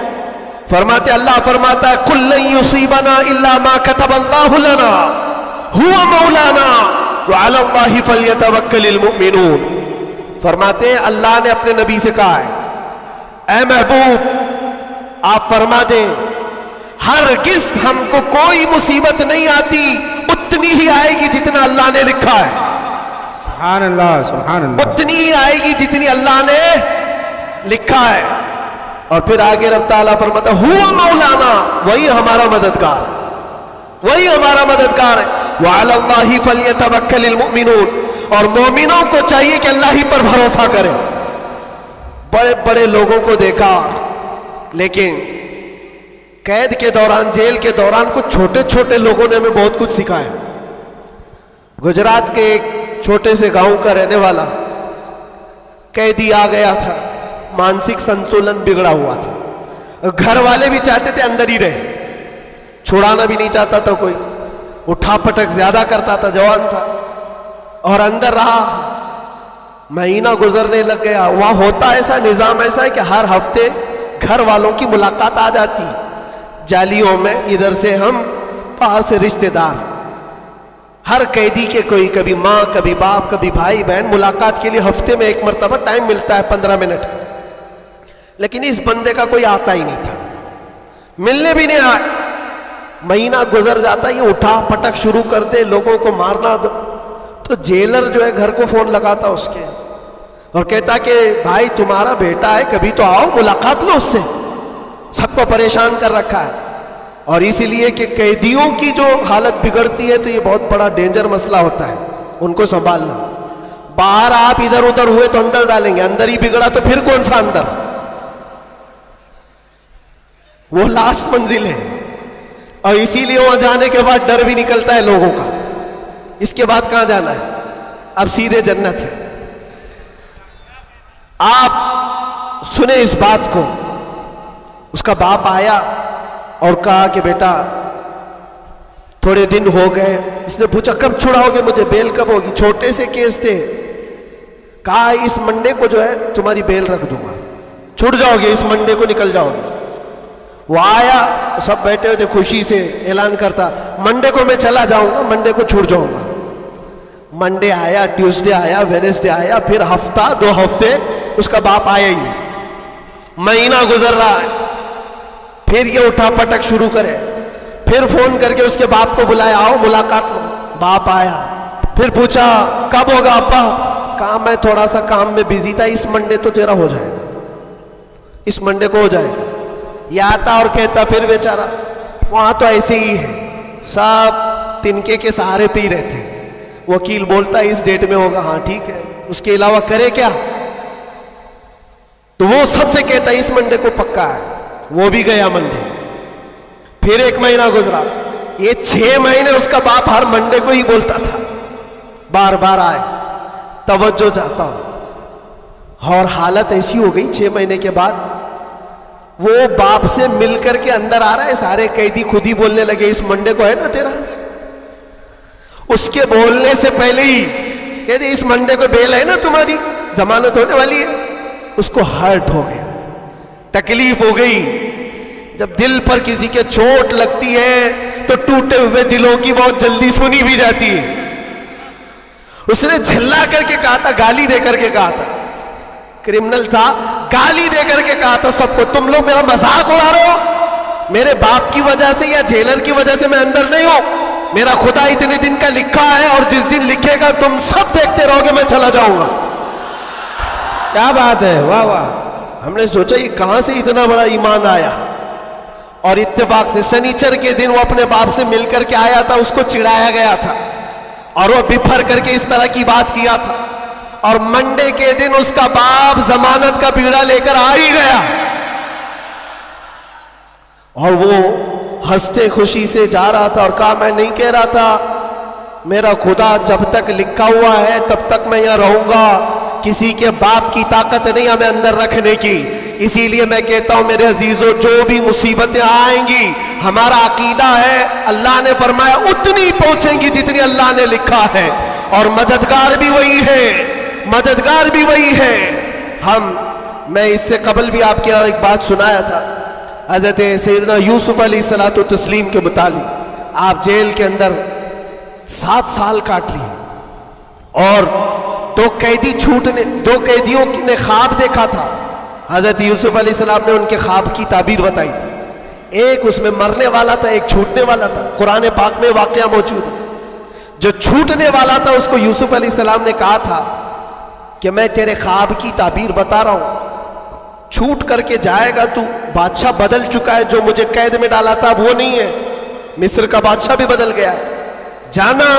فرماتے اللہ فرماتا ہے قُلْ لَن يُصِيبَنَا إِلَّا مَا كَتَبَ اللَّهُ لَنَا هُوَ مَوْلَانَا وَعَلَى اللَّهِ فَلْيَتَوَكَّلِ الْمُؤْمِنُونَ. فرماتے ہیں اللہ نے اپنے نبی سے کہا ہے اے محبوب آپ فرما دیں ہرگز ہم کو کوئی مصیبت نہیں آتی, اتنی ہی آئے گی جتنا اللہ نے لکھا ہے. سبحان اللہ سبحان اللہ. اتنی ہی آئے گی جتنی اللہ نے لکھا ہے. اور پھر آگے رب تعالیٰ فرماتا ہوا مولانا, وہی ہمارا مددگار ہے, وہی ہمارا مددگار ہے. وعلی اللہ فلیتوکل المؤمنون, اور مومنوں کو چاہیے کہ اللہ ہی پر بھروسہ کریں. بڑے بڑے لوگوں کو دیکھا لیکن قید کے دوران, جیل کے دوران کچھ چھوٹے چھوٹے لوگوں نے ہمیں بہت کچھ سکھایا. گجرات کے ایک چھوٹے سے گاؤں کا رہنے والا قیدی آ گیا تھا, مانسک سنتولن بگڑا ہوا تھا, گھر والے بھی چاہتے تھے اندر ہی رہے, چھڑانا بھی نہیں چاہتا تھا کوئی, اٹھا پٹک زیادہ کرتا تھا, جوان تھا اور اندر رہا. مہینہ گزرنے لگ گیا. وہاں ہوتا ایسا نظام ایسا ہے کہ ہر ہفتے گھر والوں کی ملاقات آ جاتی جالیوں میں, ادھر سے ہم باہر سے رشتہ دار, ہر قیدی کے کوئی کبھی ماں کبھی باپ کبھی بھائی بہن ملاقات کے لیے ہفتے میں ایک مرتبہ ٹائم ملتا ہے 15 منٹ. لیکن اس بندے کا کوئی آتا ہی نہیں تھا, ملنے بھی نہیں آئے. مہینہ گزر جاتا, یہ اٹھا پٹک شروع کر دے, لوگوں کو مارنا. تو جیلر جو ہے گھر کو فون لگاتا اس کے اور کہتا کہ بھائی تمہارا بیٹا ہے, کبھی تو آؤ ملاقات لو اس سے, سب کو پریشان کر رکھا ہے. اور اسی لیے کہ قیدیوں کی جو حالت بگڑتی ہے تو یہ بہت بڑا ڈینجر مسئلہ ہوتا ہے, ان کو سنبھالنا. باہر آپ ادھر ادھر ہوئے تو اندر ڈالیں گے, اندر ہی بگڑا تو پھر کون سا اندر, وہ لاسٹ منزل ہے. اور اسی لیے وہاں جانے کے بعد ڈر بھی نکلتا ہے لوگوں کا, اس کے بعد کہاں جانا ہے, اب سیدھے جنت ہے. آپ سنیں اس بات کو. اس کا باپ آیا اور کہا کہ بیٹا تھوڑے دن ہو گئے. اس نے پوچھا کب چھڑاؤ گے مجھے, بیل کب ہوگی؟ چھوٹے سے کیس تھے. کہا اس منڈے کو جو ہے تمہاری بیل رکھ دوں گا, چھوٹ جاؤ گے, اس منڈے کو نکل جاؤ گے. وہ آیا, سب بیٹھے ہوئے تھے, خوشی سے اعلان کرتا منڈے کو میں چلا جاؤں گا, منڈے کو چھوڑ جاؤں گا. منڈے آیا, ٹیوزڈے آیا, ویڈنسڈے آیا, پھر ہفتہ 2 ہفتے اس کا باپ آیا ہی نہیں. مہینہ گزر رہا ہے, پھر یہ اٹھا پٹک شروع کرے. پھر فون کر کے اس کے باپ کو بلایا, آؤ ملاقات لو. باپ آیا, پھر پوچھا کب ہوگا ابا؟ کہا میں تھوڑا سا کام میں بزی تھا, اس منڈے تو تیرا ہو جائے گا, اس منڈے کو ہو جائے گا. یہ آتا اور کہتا پھر بیچارہ وہاں تو ایسے ہی ہے, سب تنکے کے سہارے پہ ہی رہتے. وکیل بولتا اس ڈیٹ میں ہوگا, ہاں ٹھیک ہے, اس کے علاوہ کرے کیا؟ تو وہ سب سے کہتا اس منڈے کو پکا ہے. وہ بھی گیا منڈے. پھر 1 مہینہ گزرا, یہ 6 مہینے اس کا باپ ہر منڈے کو ہی بولتا تھا, بار بار آئے, توجہ چاہتا ہوں. اور حالت ایسی ہو گئی 6 مہینے کے بعد وہ باپ سے مل کر کے اندر آ رہا ہے, سارے قیدی خود ہی بولنے لگے اس منڈے کو ہے نا تیرا. اس کے بولنے سے پہلے ہی کہتے اس منڈے کو بیل ہے نا تمہاری, ضمانت ہونے والی ہے. اس کو ہرٹ ہو گیا, تکلیف ہو گئی. جب دل پر کسی کے چوٹ لگتی ہے تو ٹوٹے ہوئے دلوں کی بہت جلدی سنی بھی جاتی ہے. اس نے جھلا کر کے کہا تھا, گالی دے کر کے کہا تھا, کرمنل تھا, گالی دے کر کے کہا تھا سب کو تم لوگ میرا مذاق اڑا رہے ہو, میرے باپ کی وجہ سے یا جیلر کی وجہ سے میں اندر نہیں ہوں. میرا خدا اتنے دن کا لکھا ہے اور جس دن لکھے گا تم سب دیکھتے رہو گے, میں چلا جاؤں گا. کیا بات ہے, واہ واہ. ہم نے سوچا یہ کہاں سے اتنا بڑا ایمان آیا. اور اتفاق سے سنیچر کے دن وہ اپنے باپ سے مل کر کے آیا تھا, اس کو چڑھایا گیا تھا اور وہ بپھر کر کے اس طرح کی بات کیا تھا, اور منڈے کے دن اس کا باپ ضمانت کا بیڑا لے کر آ ہی گیا اور وہ ہنستے خوشی سے جا رہا تھا اور کہا میں نہیں کہہ رہا تھا, میرا خدا جب تک لکھا ہوا ہے تب تک میں یہاں رہوں گا, کسی کے باپ کی طاقت نہیں ہمیں اندر رکھنے کی, اسی لیے میں کہتا ہوں میرے عزیزوں جو بھی مصیبتیں آئیں گی ہمارا عقیدہ ہے اللہ نے فرمایا اتنی پہنچیں گی جتنی اللہ نے لکھا ہے, اور مددگار بھی وہی ہے, مددگار بھی وہی ہے. میں اس سے قبل بھی آپ کے یہاں ایک بات سنایا تھا حضرت سیدنا یوسف علیہ الصلوۃ والتسلیم کے متعلق. آپ جیل کے اندر 7 سال کاٹ لیے اور 2 قیدیوں نے خواب دیکھا تھا. حضرت یوسف علیہ السلام نے ان کے خواب کی تعبیر بتائی تھی, ایک اس میں مرنے والا تھا, ایک چھوٹنے والا تھا. قرآن پاک میں واقعہ موجود ہے. جو چھوٹنے والا تھا اس کو یوسف علیہ السلام نے کہا تھا کہ میں تیرے خواب کی تعبیر بتا رہا ہوں, چھوٹ کر کے جائے گا تو, بادشاہ بدل چکا ہے, جو مجھے قید میں ڈالا تھا وہ نہیں ہے, مصر کا بادشاہ بھی بدل گیا ہے, جانا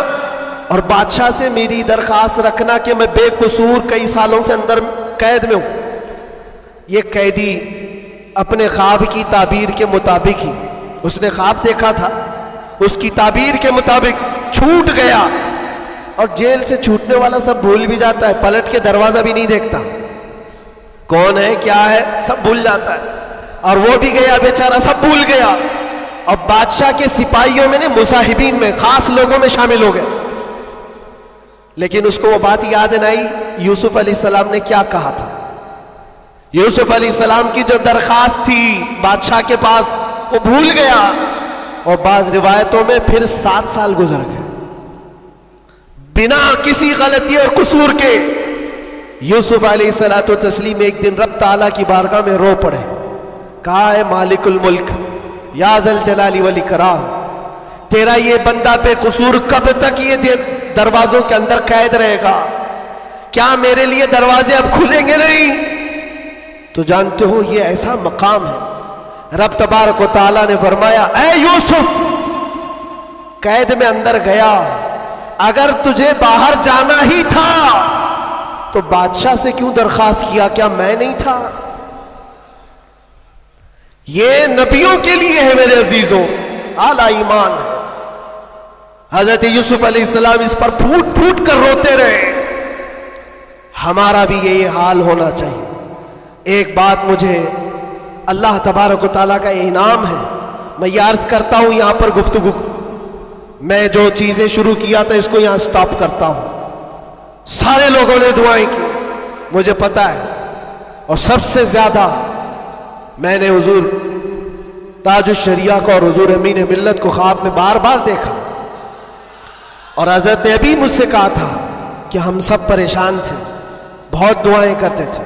اور بادشاہ سے میری درخواست رکھنا کہ میں بے قصور کئی سالوں سے اندر قید میں ہوں. یہ قیدی اپنے خواب کی تعبیر کے مطابق ہی, اس نے خواب دیکھا تھا, اس کی تعبیر کے مطابق چھوٹ گیا, اور جیل سے چھوٹنے والا سب بھول بھی جاتا ہے, پلٹ کے دروازہ بھی نہیں دیکھتا, کون ہے کیا ہے سب بھول جاتا ہے, اور وہ بھی گیا بیچارہ, سب بھول گیا. اور بادشاہ کے سپاہیوں میں نے مصاحبین میں خاص لوگوں میں شامل ہو گئے, لیکن اس کو وہ بات یاد نہ آئی یوسف علیہ السلام نے کیا کہا تھا. یوسف علیہ السلام کی جو درخواست تھی بادشاہ کے پاس وہ بھول گیا, اور بعض روایتوں میں پھر 7 سال گزر گئے بنا کسی غلطی اور قصور کے. یوسف علیہ الصلوۃ والتسلیم ایک دن رب تعالیٰ کی بارگاہ میں رو پڑے, کہا ہے مالک الملک یا ذل جلال والاکرام, تیرا یہ بندہ بے قصور کب تک یہ دروازوں کے اندر قید رہے گا, کیا میرے لیے دروازے اب کھلیں گے نہیں؟ تو جانتے ہو یہ ایسا مقام ہے, رب تبارک و تعالیٰ نے فرمایا اے یوسف قید میں اندر گیا, اگر تجھے باہر جانا ہی تھا تو بادشاہ سے کیوں درخواست کیا, کیا میں نہیں تھا؟ یہ نبیوں کے لیے ہے میرے عزیزوں, اعلیٰ ایمان ہے. حضرت یوسف علیہ السلام اس پر پھوٹ پھوٹ کر روتے رہے. ہمارا بھی یہی حال ہونا چاہیے. ایک بات مجھے اللہ تبارک و تعالیٰ کا انعام ہے, میں یہ عرض کرتا ہوں یہاں پر گفتگو, میں جو چیزیں شروع کیا تھا اس کو یہاں سٹاپ کرتا ہوں. سارے لوگوں نے دعائیں کی مجھے پتا ہے, اور سب سے زیادہ میں نے حضور تاج الشریعہ کو اور حضور امین ملت کو خواب میں بار بار دیکھا, اور حضرت نے ابھی مجھ سے کہا تھا کہ ہم سب پریشان تھے, بہت دعائیں کرتے تھے.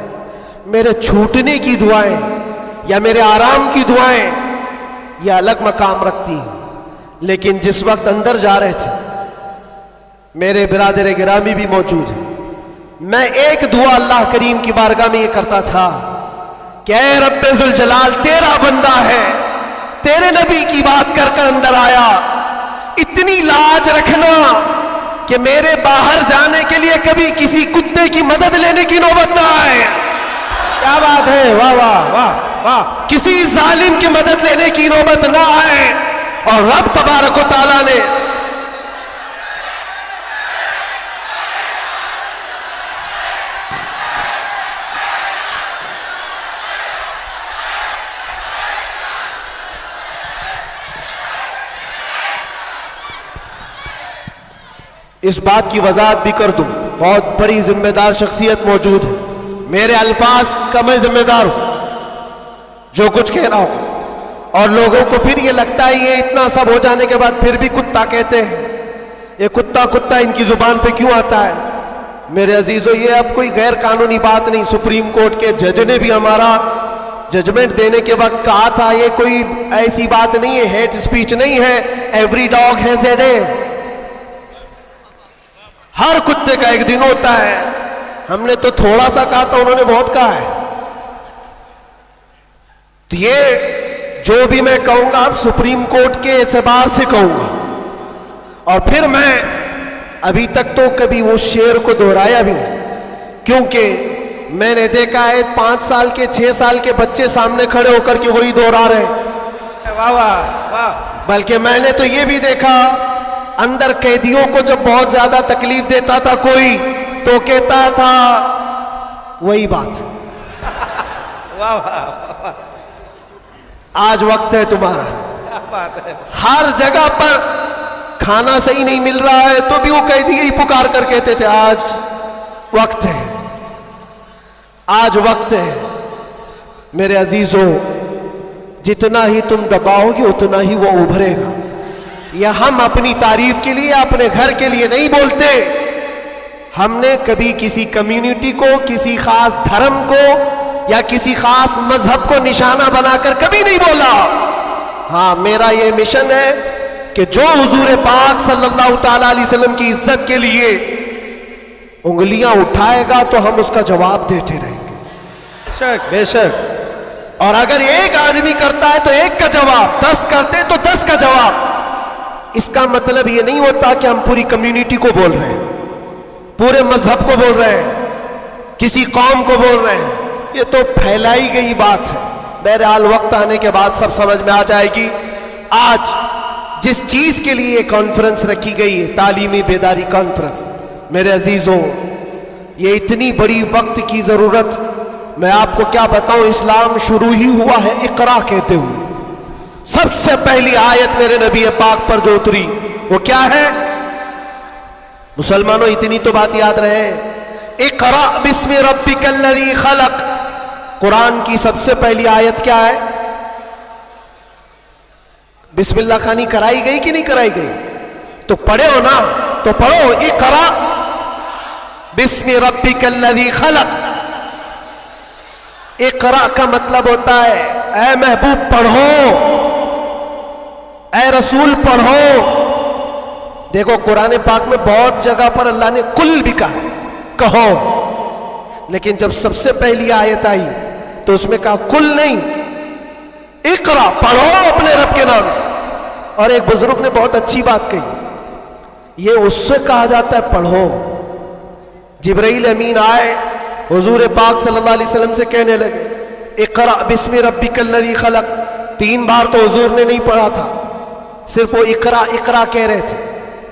میرے چھوٹنے کی دعائیں یا میرے آرام کی دعائیں یہ الگ مقام رکھتی ہیں, لیکن جس وقت اندر جا رہے تھے میرے برادر گرامی بھی موجود ہیں, میں ایک دعا اللہ کریم کی بارگاہ میں یہ کرتا تھا کہ اے رب ذوالجلال تیرا بندہ ہے, تیرے نبی کی بات کر کر اندر آیا, اتنی لاج رکھنا کہ میرے باہر جانے کے لیے کبھی کسی کتے کی مدد لینے کی نوبت نہ آئے. کیا بات ہے, واہ واہ واہ واہ, کسی ظالم کی مدد لینے کی نوبت نہ آئے. اور رب تبارک و تعالیٰ نے اس بات کی وضاحت بھی کر دوں, بہت بڑی ذمہ دار شخصیت موجود ہے, میرے الفاظ کا میں ذمہ دار ہوں جو کچھ کہہ رہا ہوں, اور لوگوں کو پھر یہ لگتا ہے یہ اتنا سب ہو جانے کے بعد پھر بھی کتا کہتے ہیں, یہ کتا کتا ان کی زبان پہ کیوں آتا ہے؟ میرے عزیزو یہ اب کوئی غیر قانونی بات نہیں, سپریم کورٹ کے جج نے بھی ہمارا ججمنٹ دینے کے وقت کہا تھا یہ کوئی ایسی بات نہیں ہے, ہیٹ اسپیچ نہیں ہے, every dog has a day, ہر کتے کا ایک دن ہوتا ہے. ہم نے تو تھوڑا سا کہا تھا, انہوں نے بہت کہا ہے. تو یہ جو بھی میں کہوں گا اب سپریم کورٹ کے اعتبار سے کہوں گا. اور پھر میں ابھی تک تو کبھی وہ شعر کو دہرایا بھی نہیں, کیونکہ میں نے دیکھا ہے 5 سال کے 6 سال کے بچے سامنے کھڑے ہو کر کے وہی دہرا رہے ہیں. واہ واہ واہ. بلکہ میں نے تو یہ بھی دیکھا اندر قیدیوں کو جب بہت زیادہ تکلیف دیتا تھا کوئی تو کہتا تھا وہی بات. واہ واہ. آج وقت ہے تمہارا. کیا بات ہے. ہر جگہ پر کھانا صحیح نہیں مل رہا ہے تو بھی وہ قیدی ہی پکار کر کہتے تھے آج وقت ہے, آج وقت ہے. میرے عزیزوں, جتنا ہی تم دباؤ گے اتنا ہی وہ ابھرے گا. یہ ہم اپنی تعریف کے لیے اپنے گھر کے لیے نہیں بولتے. ہم نے کبھی کسی کمیونٹی کو, کسی خاص دھرم کو یا کسی خاص مذہب کو نشانہ بنا کر کبھی نہیں بولا. ہاں, میرا یہ مشن ہے کہ جو حضور پاک صلی اللہ تعالی علیہ وسلم کی عزت کے لیے انگلیاں اٹھائے گا تو ہم اس کا جواب دیتے رہیں گے. بے شک بے شک. اور اگر ایک آدمی کرتا ہے تو ایک کا جواب, 10 کرتے تو 10 کا جواب. اس کا مطلب یہ نہیں ہوتا کہ ہم پوری کمیونٹی کو بول رہے ہیں, پورے مذہب کو بول رہے ہیں, کسی قوم کو بول رہے ہیں. یہ تو پھیلائی گئی بات ہے. بہرحال وقت آنے کے بعد سب سمجھ میں آ جائے گی. آج جس چیز کے لیے کانفرنس رکھی گئی ہے, تعلیمی بیداری کانفرنس, میرے عزیزوں یہ اتنی بڑی وقت کی ضرورت, میں آپ کو کیا بتاؤں. اسلام شروع ہی ہوا ہے اقرا کہتے ہوئے. سب سے پہلی آیت میرے نبی پاک پر جو اتری وہ کیا ہے؟ مسلمانوں اتنی تو بات یاد رہے, اقرا بسم ربک الذی خلق. قرآن کی سب سے پہلی آیت کیا ہے؟ بسم اللہ خانی کرائی گئی کہ نہیں کرائی گئی؟ تو پڑھے ہو نا, تو پڑھو اقرا بسم ربک الذی خلق. اقرا کا مطلب ہوتا ہے اے محبوب پڑھو, اے رسول پڑھو. دیکھو قرآن پاک میں بہت جگہ پر اللہ نے قل بھی کہا, کہو, لیکن جب سب سے پہلی آیت آئی تو اس میں کہا قل نہیں, اقرا پڑھو اپنے رب کے نام سے. اور ایک بزرگ نے بہت اچھی بات کہی, یہ اس سے کہا جاتا ہے پڑھو. جبرائیل امین آئے حضور پاک صلی اللہ علیہ وسلم سے کہنے لگے اقرا بسم ربک الذی خلق. 3 بار تو حضور نے نہیں پڑھا تھا, صرف وہ اقرا اقرا کہہ رہے تھے.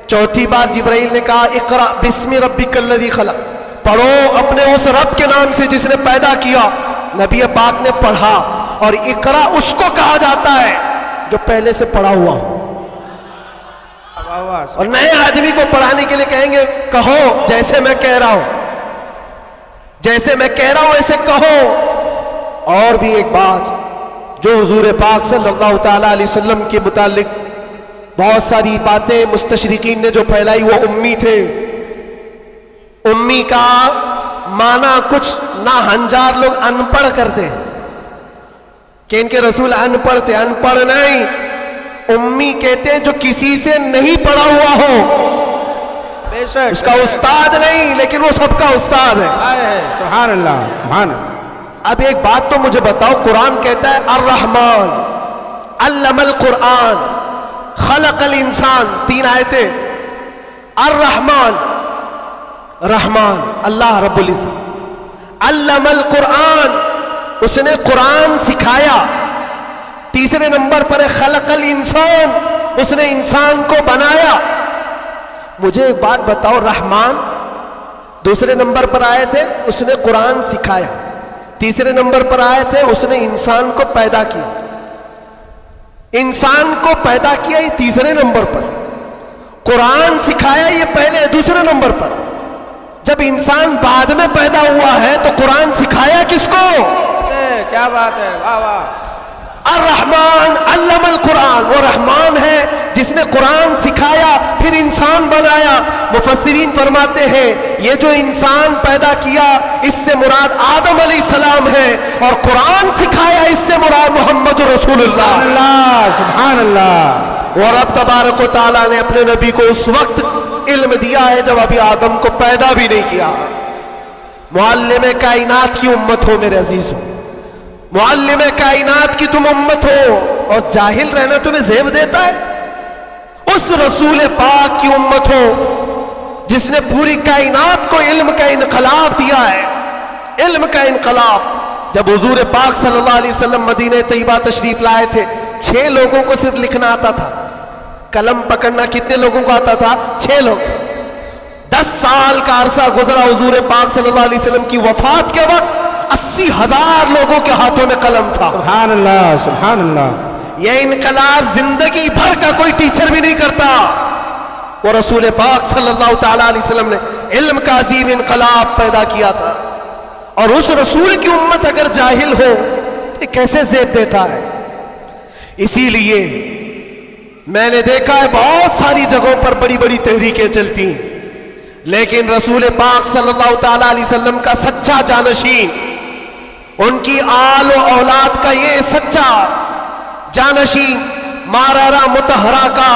4تھی بار جبرائیل نے کہا اقرا بسم ربک الذی خلق, پڑھو اپنے اس رب کے نام سے جس نے پیدا کیا. نبی پاک نے پڑھا, اور اقرا اس کو کہا جاتا ہے جو پہلے سے پڑھا ہوا ہو. اور نئے آدمی کو پڑھانے کے لیے کہیں گے کہو جیسے میں کہہ رہا ہوں, جیسے میں کہہ رہا ہوں ایسے کہو. اور بھی ایک بات جو حضور پاک صلی اللہ تعالی علیہ وسلم کے متعلق بہت ساری باتیں مستشرقین نے جو پھیلائی, وہ امی تھے. امی کا معنی کچھ نہ ہنجار لوگ ان پڑھ کرتے ہیں کہ ان کے رسول ان پڑھ تھے. ان پڑھ نہیں, امی کہتے ہیں جو کسی سے نہیں پڑھا ہوا ہو. بے شک. اس کا استاد نہیں لیکن وہ سب کا استاد ہے. سبحان اللہ سبحان اللہ. اب ایک بات تو مجھے بتاؤ, قرآن کہتا ہے الرحمن علم القرآن خلق الانسان, 3 آیتیں. الرحمن, رحمان اللہ رب العزت. علم القرآن, اس نے قرآن سکھایا. تیسرے نمبر پر ہے خلق الانسان, اس نے انسان کو بنایا. مجھے ایک بات بتاؤ, رحمان دوسرے نمبر پر آئے تھے, اس نے قرآن سکھایا. تیسرے نمبر پر آئے تھے, اس نے انسان کو پیدا کیا. انسان کو پیدا کیا یہ تیسرے نمبر پر, قرآن سکھایا یہ پہلے دوسرے نمبر پر. جب انسان بعد میں پیدا ہوا ہے تو قرآن سکھایا کس کو؟ کیا بات ہے, واہ واہ. الرحمن علم القرآن, وہ رحمان ہے جس نے قرآن سکھایا پھر انسان بنایا. مفسرین فرماتے ہیں یہ جو انسان پیدا کیا اس سے مراد آدم علیہ السلام ہے, اور قرآن سکھایا اس سے مراد محمد رسول اللہ. اللہ سبحان اللہ. اور اب تبارک و تعالیٰ نے اپنے نبی کو اس وقت علم دیا ہے جب ابھی آدم کو پیدا بھی نہیں کیا. معلم کائنات کی امت ہو میرے عزیزوں, معلم کائنات کی تم امت ہو, اور جاہل رہنا تمہیں زیب دیتا ہے؟ اس رسول پاک کی امت ہو جس نے پوری کائنات کو علم کا انقلاب دیا ہے، علم کا انقلاب۔ جب حضور پاک صلی اللہ علیہ وسلم مدینہ طیبہ تشریف لائے تھے، 6 لوگوں کو صرف لکھنا آتا تھا، قلم پکڑنا کتنے لوگوں کو آتا تھا؟ 6 لوگ۔ 10 سال کا عرصہ گزرا، حضور پاک صلی اللہ علیہ وسلم کی وفات کے وقت 80,000 لوگوں کے ہاتھوں میں قلم تھا۔ سبحان اللہ، سبحان اللہ۔ یہ انقلاب زندگی بھر کا کوئی ٹیچر بھی نہیں کرتا، وہ رسول پاک صلی اللہ تعالی علیہ وسلم نے علم کا عظیم انقلاب پیدا کیا تھا۔ اور اس رسول کی امت اگر جاہل ہو تو یہ کیسے زیب دیتا ہے؟ اسی لیے میں نے دیکھا ہے بہت ساری جگہوں پر بڑی بڑی تحریکیں چلتی ہیں، لیکن رسول پاک صلی اللہ تعالی علیہ وسلم کا سچا جانشین، ان کی آل و اولاد کا یہ سچا جانشین مارارا متحرہ کا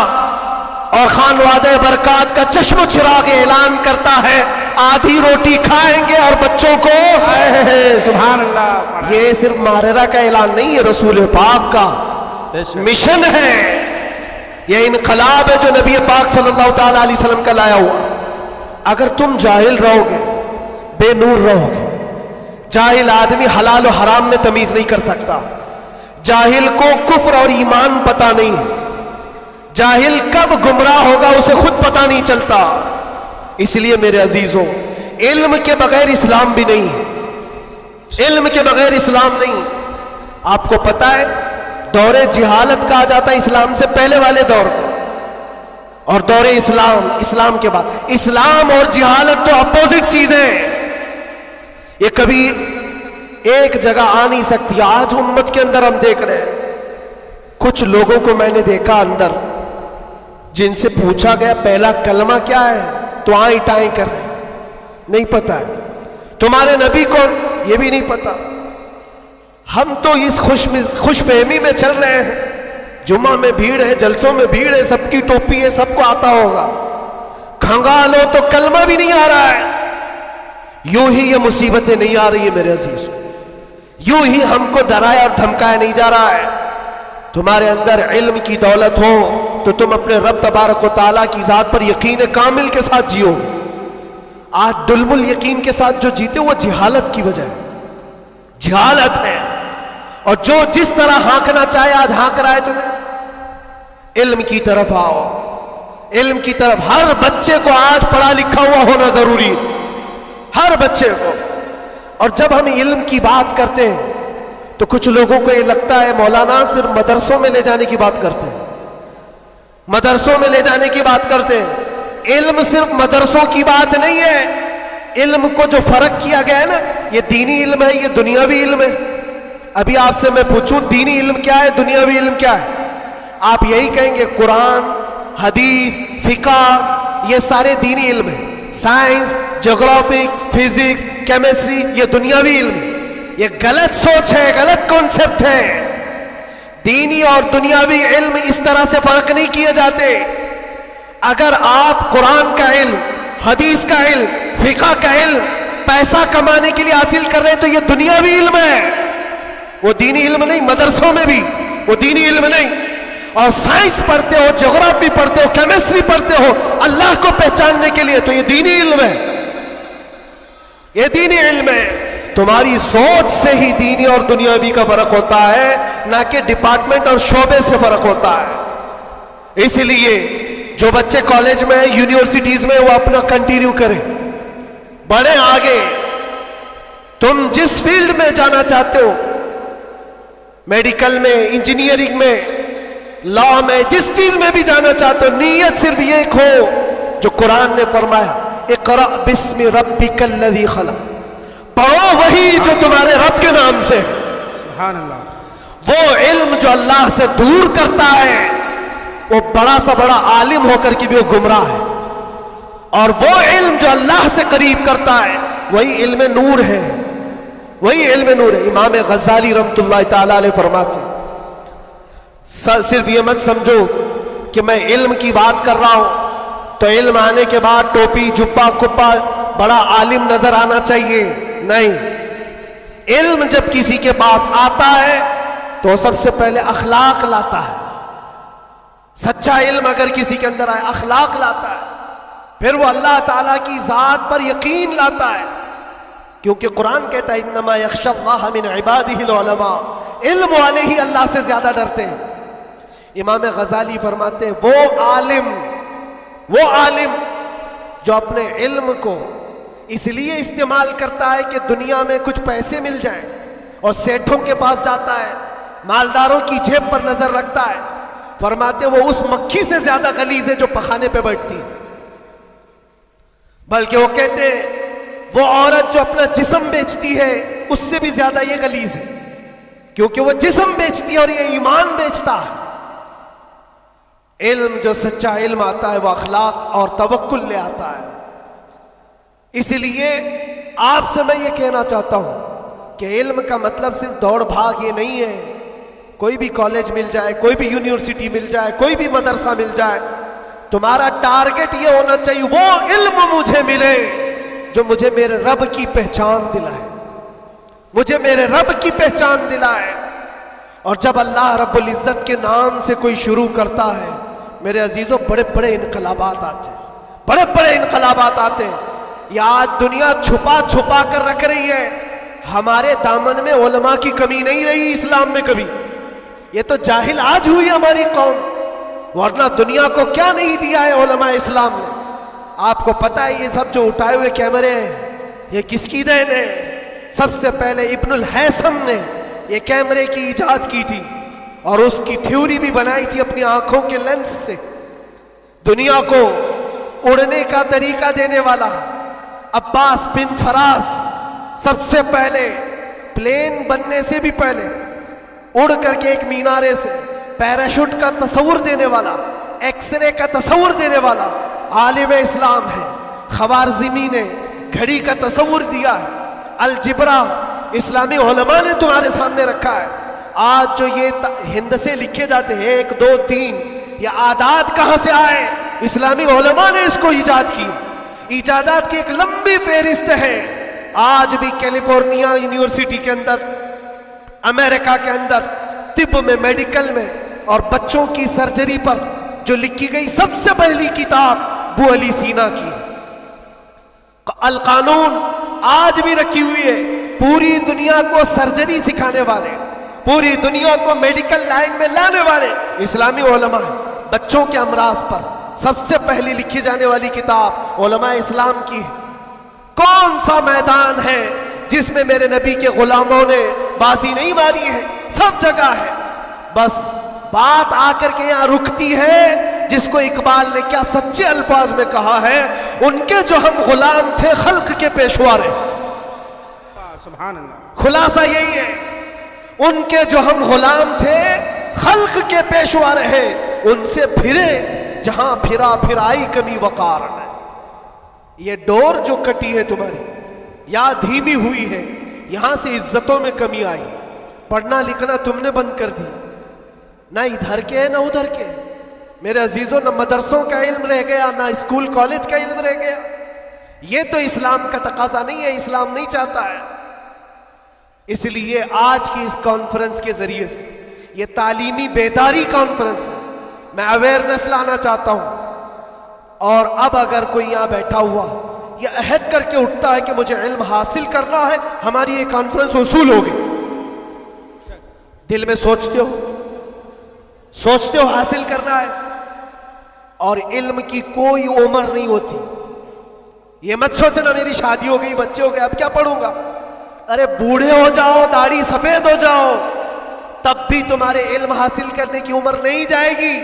اور خانوادہ برکات کا چشم و چراغ اعلان کرتا ہے، آدھی روٹی کھائیں گے اور بچوں کو۔ سبحان اللہ۔ یہ صرف مارارا کا اعلان نہیں، یہ رسول پاک کا مشن ہے، یہ انقلاب ہے جو نبی پاک صلی اللہ تعالی علیہ وسلم کا لایا ہوا۔ اگر تم جاہل رہو گے، بے نور رہو گے، جاہل آدمی حلال و حرام میں تمیز نہیں کر سکتا، جاہل کو کفر اور ایمان پتہ نہیں ہے، جاہل کب گمراہ ہوگا اسے خود پتہ نہیں چلتا۔ اس لیے میرے عزیزوں، علم کے بغیر اسلام بھی نہیں ہے، علم کے بغیر اسلام نہیں۔ آپ کو پتہ ہے دور جہالت کہا جاتا ہے اسلام سے پہلے والے دور کو، اور دور اسلام، اسلام کے بعد۔ اسلام اور جہالت تو اپوزٹ چیزیں، یہ کبھی ایک جگہ آ نہیں سکتی۔ آج امت کے اندر ہم دیکھ رہے ہیں کچھ لوگوں کو میں نے دیکھا اندر، جن سے پوچھا گیا پہلا کلمہ کیا ہے تو آئیں ٹائیں کر رہے ہیں، نہیں پتہ ہے تمہارے نبی کون، یہ بھی نہیں پتا۔ ہم تو اس خوش فہمی میں چل رہے ہیں، جمعہ میں بھیڑ ہے، جلسوں میں بھیڑ ہے، سب کی ٹوپی ہے، سب کو آتا ہوگا، کھنگالو تو کلمہ بھی نہیں آ رہا ہے۔ یوں ہی یہ مصیبتیں نہیں آ رہی ہیں میرے عزیز، یوں ہی ہم کو ڈرایا اور دھمکایا نہیں جا رہا ہے۔ تمہارے اندر علم کی دولت ہو تو تم اپنے رب تبارک و تعالیٰ کی ذات پر یقین کامل کے ساتھ جیو۔ آج دلم الیقین کے ساتھ جو جیتے وہ جہالت کی وجہ ہے، جہالت ہے۔ اور جو جس طرح ہانکنا چاہے آج ہانک رہا ہے تمہیں۔ علم کی طرف آؤ، علم کی طرف۔ ہر بچے کو آج پڑھا لکھا ہوا ہونا ضروری ہے، ہر بچے کو۔ اور جب ہم علم کی بات کرتے ہیں تو کچھ لوگوں کو یہ لگتا ہے مولانا صرف مدرسوں میں لے جانے کی بات کرتے ہیں، مدرسوں میں لے جانے کی بات کرتے ہیں۔ علم صرف مدرسوں کی بات نہیں ہے، علم کو جو فرق کیا گیا ہے نا، یہ دینی علم ہے، یہ دنیاوی علم ہے۔ ابھی آپ سے میں پوچھوں دینی علم کیا ہے، دنیاوی علم کیا ہے؟ آپ یہی کہیں گے قرآن، حدیث، فقہ، یہ سارے دینی علم ہیں۔ سائنس، جغرافی، فزکس، کیمسٹری، یہ دنیاوی علم ہے۔ یہ غلط سوچ ہے، غلط کانسیپٹ ہے۔ دینی اور دنیاوی علم اس طرح سے فرق نہیں کیے جاتے۔ اگر آپ قرآن کا علم، حدیث کا علم، فقہ کا علم پیسہ کمانے کے لیے حاصل کر رہے ہیں تو یہ دنیاوی علم ہے، وہ دینی علم نہیں۔ مدرسوں میں بھی وہ دینی علم نہیں۔ اور سائنس پڑھتے ہو، جغرافی پڑھتے ہو، کیمسٹری پڑھتے ہو اللہ کو پہچاننے کے لیے تو یہ دینی علم ہے، یہ دینی علم ہے۔ تمہاری سوچ سے ہی دینی اور دنیاوی کا فرق ہوتا ہے، نہ کہ ڈپارٹمنٹ اور شعبے سے فرق ہوتا ہے۔ اس لیے جو بچے کالج میں یونیورسٹیز میں وہ اپنا کنٹینیو کریں، بڑھیں آگے۔ تم جس فیلڈ میں جانا چاہتے ہو، میڈیکل میں، انجینئرنگ میں، لا میں، جس چیز میں بھی جانا چاہتے ہو، نیت صرف یہ ہو جو قرآن نے فرمایا، اقرأ بسم ربک الذی خلق، پڑھو وہی جو تمہارے رب کے نام سے۔ سبحان اللہ۔ وہ علم جو اللہ سے دور کرتا ہے، وہ بڑا سا بڑا عالم ہو کر کے بھی وہ گمراہ ہے، اور وہ علم جو اللہ سے قریب کرتا ہے وہی علم نور ہے، وہی علم نور ہے۔ امام غزالی رحمۃ اللہ تعالی علیہ فرماتے ہیں، صرف یہ مت سمجھو کہ میں علم کی بات کر رہا ہوں تو علم آنے کے بعد ٹوپی، جبہ، کپا، بڑا عالم نظر آنا چاہیے، نہیں۔ علم جب کسی کے پاس آتا ہے تو تو سب سے پہلے اخلاق لاتا ہے. سچا علم اگر کسی کے اندر آئے اخلاق لاتا ہے, پھر وہ اللہ تعالیٰ کی ذات پر یقین لاتا ہے, کیونکہ قرآن کہتا ہے انما یخشی اللہ من عبادہ العلماء, علم والے ہی اللہ سے زیادہ ڈرتے ہیں. امام غزالی فرماتے ہیں وہ عالم جو اپنے علم کو اس لیے استعمال کرتا ہے کہ دنیا میں کچھ پیسے مل جائیں اور سیٹھوں کے پاس جاتا ہے, مالداروں کی جیب پر نظر رکھتا ہے, فرماتے وہ اس مکھی سے زیادہ غلیظ ہے جو پخانے پہ بیٹھتی. بلکہ وہ کہتے وہ عورت جو اپنا جسم بیچتی ہے اس سے بھی زیادہ یہ غلیظ ہے, کیونکہ وہ جسم بیچتی ہے اور یہ ایمان بیچتا ہے. علم جو سچا علم آتا ہے وہ اخلاق اور توکل لے آتا ہے. اس لیے آپ سے میں یہ کہنا چاہتا ہوں کہ علم کا مطلب صرف دوڑ بھاگ یہ نہیں ہے. کوئی بھی کالج مل جائے, کوئی بھی یونیورسٹی مل جائے, کوئی بھی مدرسہ مل جائے, تمہارا ٹارگٹ یہ ہونا چاہیے وہ علم مجھے ملے جو مجھے میرے رب کی پہچان دلائے, مجھے میرے رب کی پہچان دلائے. اور جب اللہ رب العزت کے نام سے کوئی شروع کرتا ہے میرے عزیزوں بڑے بڑے انقلابات آتے ہیں, بڑے بڑے انقلابات آتے ہیں. یہ آج دنیا چھپا چھپا کر رکھ رہی ہے, ہمارے دامن میں علماء کی کمی نہیں رہی اسلام میں کبھی. یہ تو جاہل آج ہوئی ہماری قوم, ورنہ دنیا کو کیا نہیں دیا ہے علماء اسلام نے. آپ کو پتہ ہے یہ سب جو اٹھائے ہوئے کیمرے ہیں یہ کس کی دین ہے؟ سب سے پہلے ابن الہیثم نے یہ کیمرے کی ایجاد کی تھی اور اس کی تھیوری بھی بنائی تھی اپنی آنکھوں کے لینس سے. دنیا کو اڑنے کا طریقہ دینے والا عباس بن فراس سب سے پہلے پلین بننے سے بھی پہلے اڑ کر کے ایک مینارے سے پیراشوٹ کا تصور دینے والا, ایکس رے کا تصور دینے والا عالم اسلام ہے. خوارزمی نے گھڑی کا تصور دیا ہے. الجبرا اسلامی علماء نے تمہارے سامنے رکھا ہے. آج جو یہ ہند سے لکھے جاتے ہیں 1 2 3 یہ اعداد کہاں سے آئے؟ اسلامی علماء نے اس کو ایجاد کی. ایجادات کی ایک لمبی فہرست ہے. آج بھی کیلیفورنیا یونیورسٹی کے اندر, امریکہ کے اندر طب میں, میڈیکل میں اور بچوں کی سرجری پر جو لکھی گئی سب سے پہلی کتاب ابو علی سینا کی القانون آج بھی رکھی ہوئی ہے. پوری دنیا کو سرجری سکھانے والے, پوری دنیا کو میڈیکل لائن میں لانے والے اسلامی علماء ہیں. بچوں کے امراض پر سب سے پہلی لکھی جانے والی کتاب علماء اسلام کی ہے. کون سا میدان ہے جس میں میرے نبی کے غلاموں نے بازی نہیں ماری ہے؟ سب جگہ ہے. بس بات آ کر کے یہاں رکتی ہے جس کو اقبال نے کیا سچے الفاظ میں کہا ہے, ان کے جو ہم غلام تھے خلق کے پیشوا رہے. سبحان اللہ. خلاصہ یہی ہے, ان کے جو ہم غلام تھے خلق کے پیشوا رہے, ان سے پھرے جہاں پھرا پھرائی کمی وقار میں. یہ ڈور جو کٹی ہے تمہاری یا دھیمی ہوئی ہے, یہاں سے عزتوں میں کمی آئی. پڑھنا لکھنا تم نے بند کر دی, نہ ادھر کے نہ ادھر کے. میرے عزیزوں نہ مدرسوں کا علم رہ گیا نہ اسکول کالج کا علم رہ گیا. یہ تو اسلام کا تقاضا نہیں ہے, اسلام نہیں چاہتا ہے. اس لیے آج کی اس کانفرنس کے ذریعے سے یہ تعلیمی بیداری کانفرنس میں اویئرنیس لانا چاہتا ہوں. اور اب اگر کوئی یہاں بیٹھا ہوا یہ عہد کر کے اٹھتا ہے کہ مجھے علم حاصل کرنا ہے, ہماری یہ کانفرنس اصول ہوگی. دل میں سوچتے ہو حاصل کرنا ہے, اور علم کی کوئی عمر نہیں ہوتی. یہ مت سوچنا میری شادی ہو گئی, بچے ہو گئے, اب کیا پڑھوں گا. ارے بوڑھے ہو جاؤ, داڑھی سفید ہو جاؤ, تب بھی تمہارے علم حاصل کرنے کی عمر نہیں جائے گی.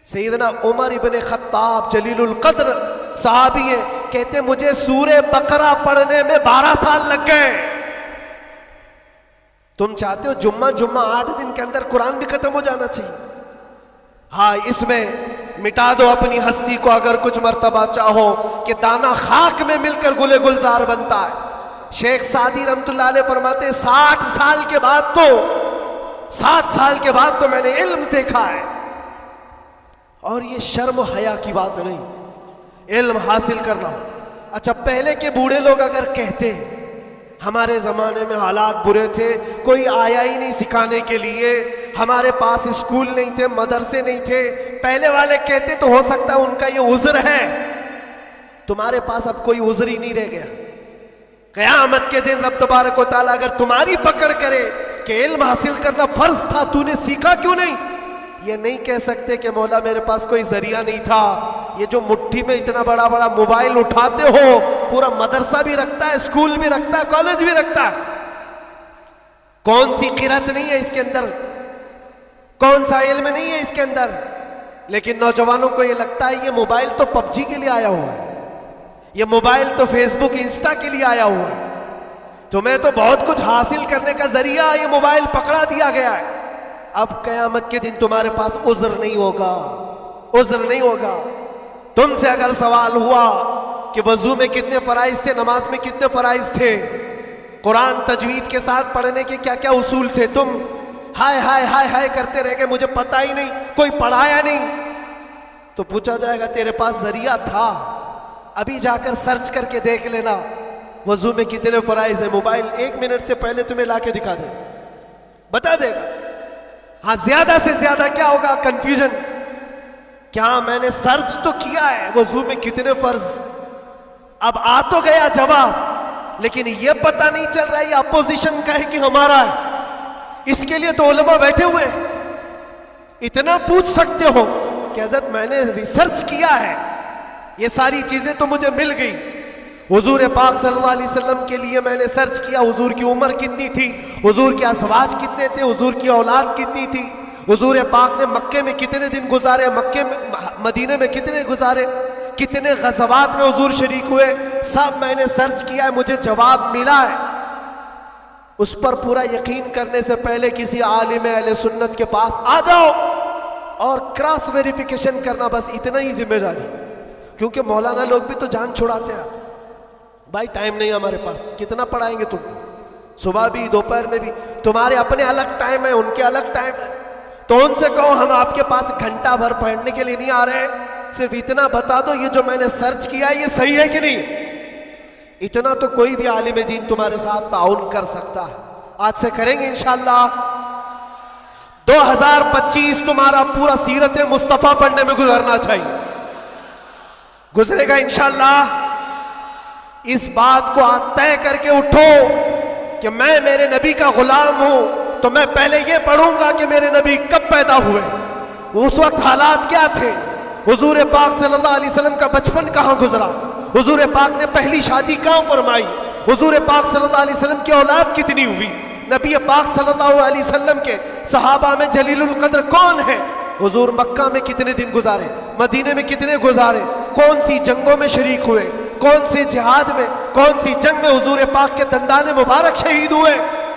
سیدنا عمر ابن خطاب جلیل القدر صحابی ہیں, کہتے مجھے سورہ بقرہ پڑھنے میں 12 سال لگ گئے. تم چاہتے ہو جمعہ 8 دن کے اندر قرآن بھی ختم ہو جانا چاہیے. ہاں اس میں مٹا دو اپنی ہستی کو اگر کچھ مرتبہ چاہو کہ دانا خاک میں مل کر گلے گلزار بنتا ہے. شیخ سعدی رحمت اللہ علیہ فرماتے 60 سال کے بعد تو میں نے علم دیکھا ہے. اور یہ شرم و حیا کی بات نہیں, علم حاصل کرنا. اچھا پہلے کے بوڑھے لوگ اگر کہتے ہمارے زمانے میں حالات برے تھے, کوئی آیا ہی نہیں سکھانے کے لیے, ہمارے پاس اسکول نہیں تھے, مدرسے نہیں تھے. پہلے والے کہتے تو ہو سکتا ہے ان کا یہ عذر ہے, تمہارے پاس اب کوئی عذر ہی نہیں رہ گیا. قیامت کے دن رب تبارک و تعالیٰ اگر تمہاری پکڑ کرے کہ علم حاصل کرنا فرض تھا, تو نے سیکھا کیوں نہیں, یہ نہیں کہہ سکتے کہ مولا میرے پاس کوئی ذریعہ نہیں تھا. یہ جو مٹھی میں اتنا بڑا بڑا موبائل اٹھاتے ہو, پورا مدرسہ بھی رکھتا ہے, اسکول بھی رکھتا ہے, کالج بھی رکھتا ہے, کون سی قرت نہیں ہے اس کے اندر, کون سا علم نہیں ہے اس کے اندر. لیکن نوجوانوں کو یہ لگتا ہے یہ موبائل تو پب جی کے لیے آیا ہوا ہے, یہ موبائل تو فیس بک انسٹا کے لیے آیا ہوا ہے, تمہیں تو بہت کچھ حاصل کرنے کا ذریعہ یہ موبائل پکڑا دیا گیا ہے. اب قیامت کے دن تمہارے پاس عذر نہیں ہوگا, عذر نہیں ہوگا. تم سے اگر سوال ہوا کہ وضو میں کتنے فرائض تھے, نماز میں کتنے فرائض تھے, قرآن تجوید کے ساتھ پڑھنے کے کیا کیا اصول تھے, تم ہائے ہائے ہائے ہائے کرتے رہ گئے, مجھے پتہ ہی نہیں, کوئی پڑھایا نہیں, تو پوچھا جائے گا تیرے پاس ذریعہ تھا, ابھی جا کر سرچ کر کے دیکھ لینا وضو میں کتنے فرائض ہیں. موبائل 1 منٹ سے پہلے تمہیں لا کے دکھا دے, بتا دے گا. ہاں زیادہ سے زیادہ کیا ہوگا, کنفیوژن, کیا میں نے سرچ تو کیا ہے وضو میں کتنے فرض, اب آ تو گیا جواب, لیکن یہ پتہ نہیں چل رہا یہ اپوزیشن کا ہے کہ ہمارا ہے. اس کے لیے تو علماء بیٹھے ہوئے ہیں. اتنا پوچھ سکتے ہو کہ حضرت میں نے ریسرچ کیا ہے, یہ ساری چیزیں تو مجھے مل گئی. حضور پاک صلی اللہ علیہ وسلم کے لیے میں نے سرچ کیا, حضور کی عمر کتنی تھی, حضور کے ازواج کتنے تھے, حضور کی اولاد کتنی تھی, حضور پاک نے مکے میں کتنے دن گزارے, مکے میں مدینے میں کتنے گزارے, کتنے غزوات میں حضور شریک ہوئے, سب میں نے سرچ کیا ہے, مجھے جواب ملا ہے. اس پر پورا یقین کرنے سے پہلے کسی عالم اہل سنت کے پاس آ جاؤ اور کراس ویریفیکیشن کرنا, بس اتنا ہی ذمہ داری. کیونکہ مولانا لوگ بھی تو جان چھڑاتے ہیں, بھائی ٹائم نہیں ہمارے پاس, کتنا پڑھائیں گے تم کو, صبح بھی دوپہر میں بھی, تمہارے اپنے الگ ٹائم ہے, ان کے الگ ٹائم ہے. تو ان سے کہو ہم آپ کے پاس گھنٹہ بھر پڑھنے کے لیے نہیں آ رہے, صرف اتنا بتا دو یہ جو میں نے سرچ کیا ہے یہ صحیح ہے کہ نہیں. اتنا تو کوئی بھی عالم دین تمہارے ساتھ تعاون کر سکتا ہے. آج سے کریں گے انشاءاللہ. 2025 تمہارا پورا سیرت مصطفیٰ پڑھنے میں گزرنا چاہیے, گزرے گا انشاءاللہ. اس بات کو آج طے کر کے اٹھو کہ میں میرے نبی کا غلام ہوں, تو میں پہلے یہ پڑھوں گا کہ میرے نبی کب پیدا ہوئے, اس وقت حالات کیا تھے, حضور پاک صلی اللہ علیہ وسلم کا بچپن کہاں گزرا, حضور پاک نے پہلی شادی کہاں فرمائی, حضور پاک صلی اللہ علیہ وسلم کی اولاد کتنی ہوئی, نبی پاک صلی اللہ علیہ وسلم کے صحابہ میں جلیل القدر کون ہے, حضور مکہ میں کتنے دن گزارے, مدینے میں کتنے گزارے, کون سی جنگوں میں شریک ہوئے, کون سے جہاد میں, کون سی جنگ میں حضور پاک کے دندان مبارک شہید ہوئے,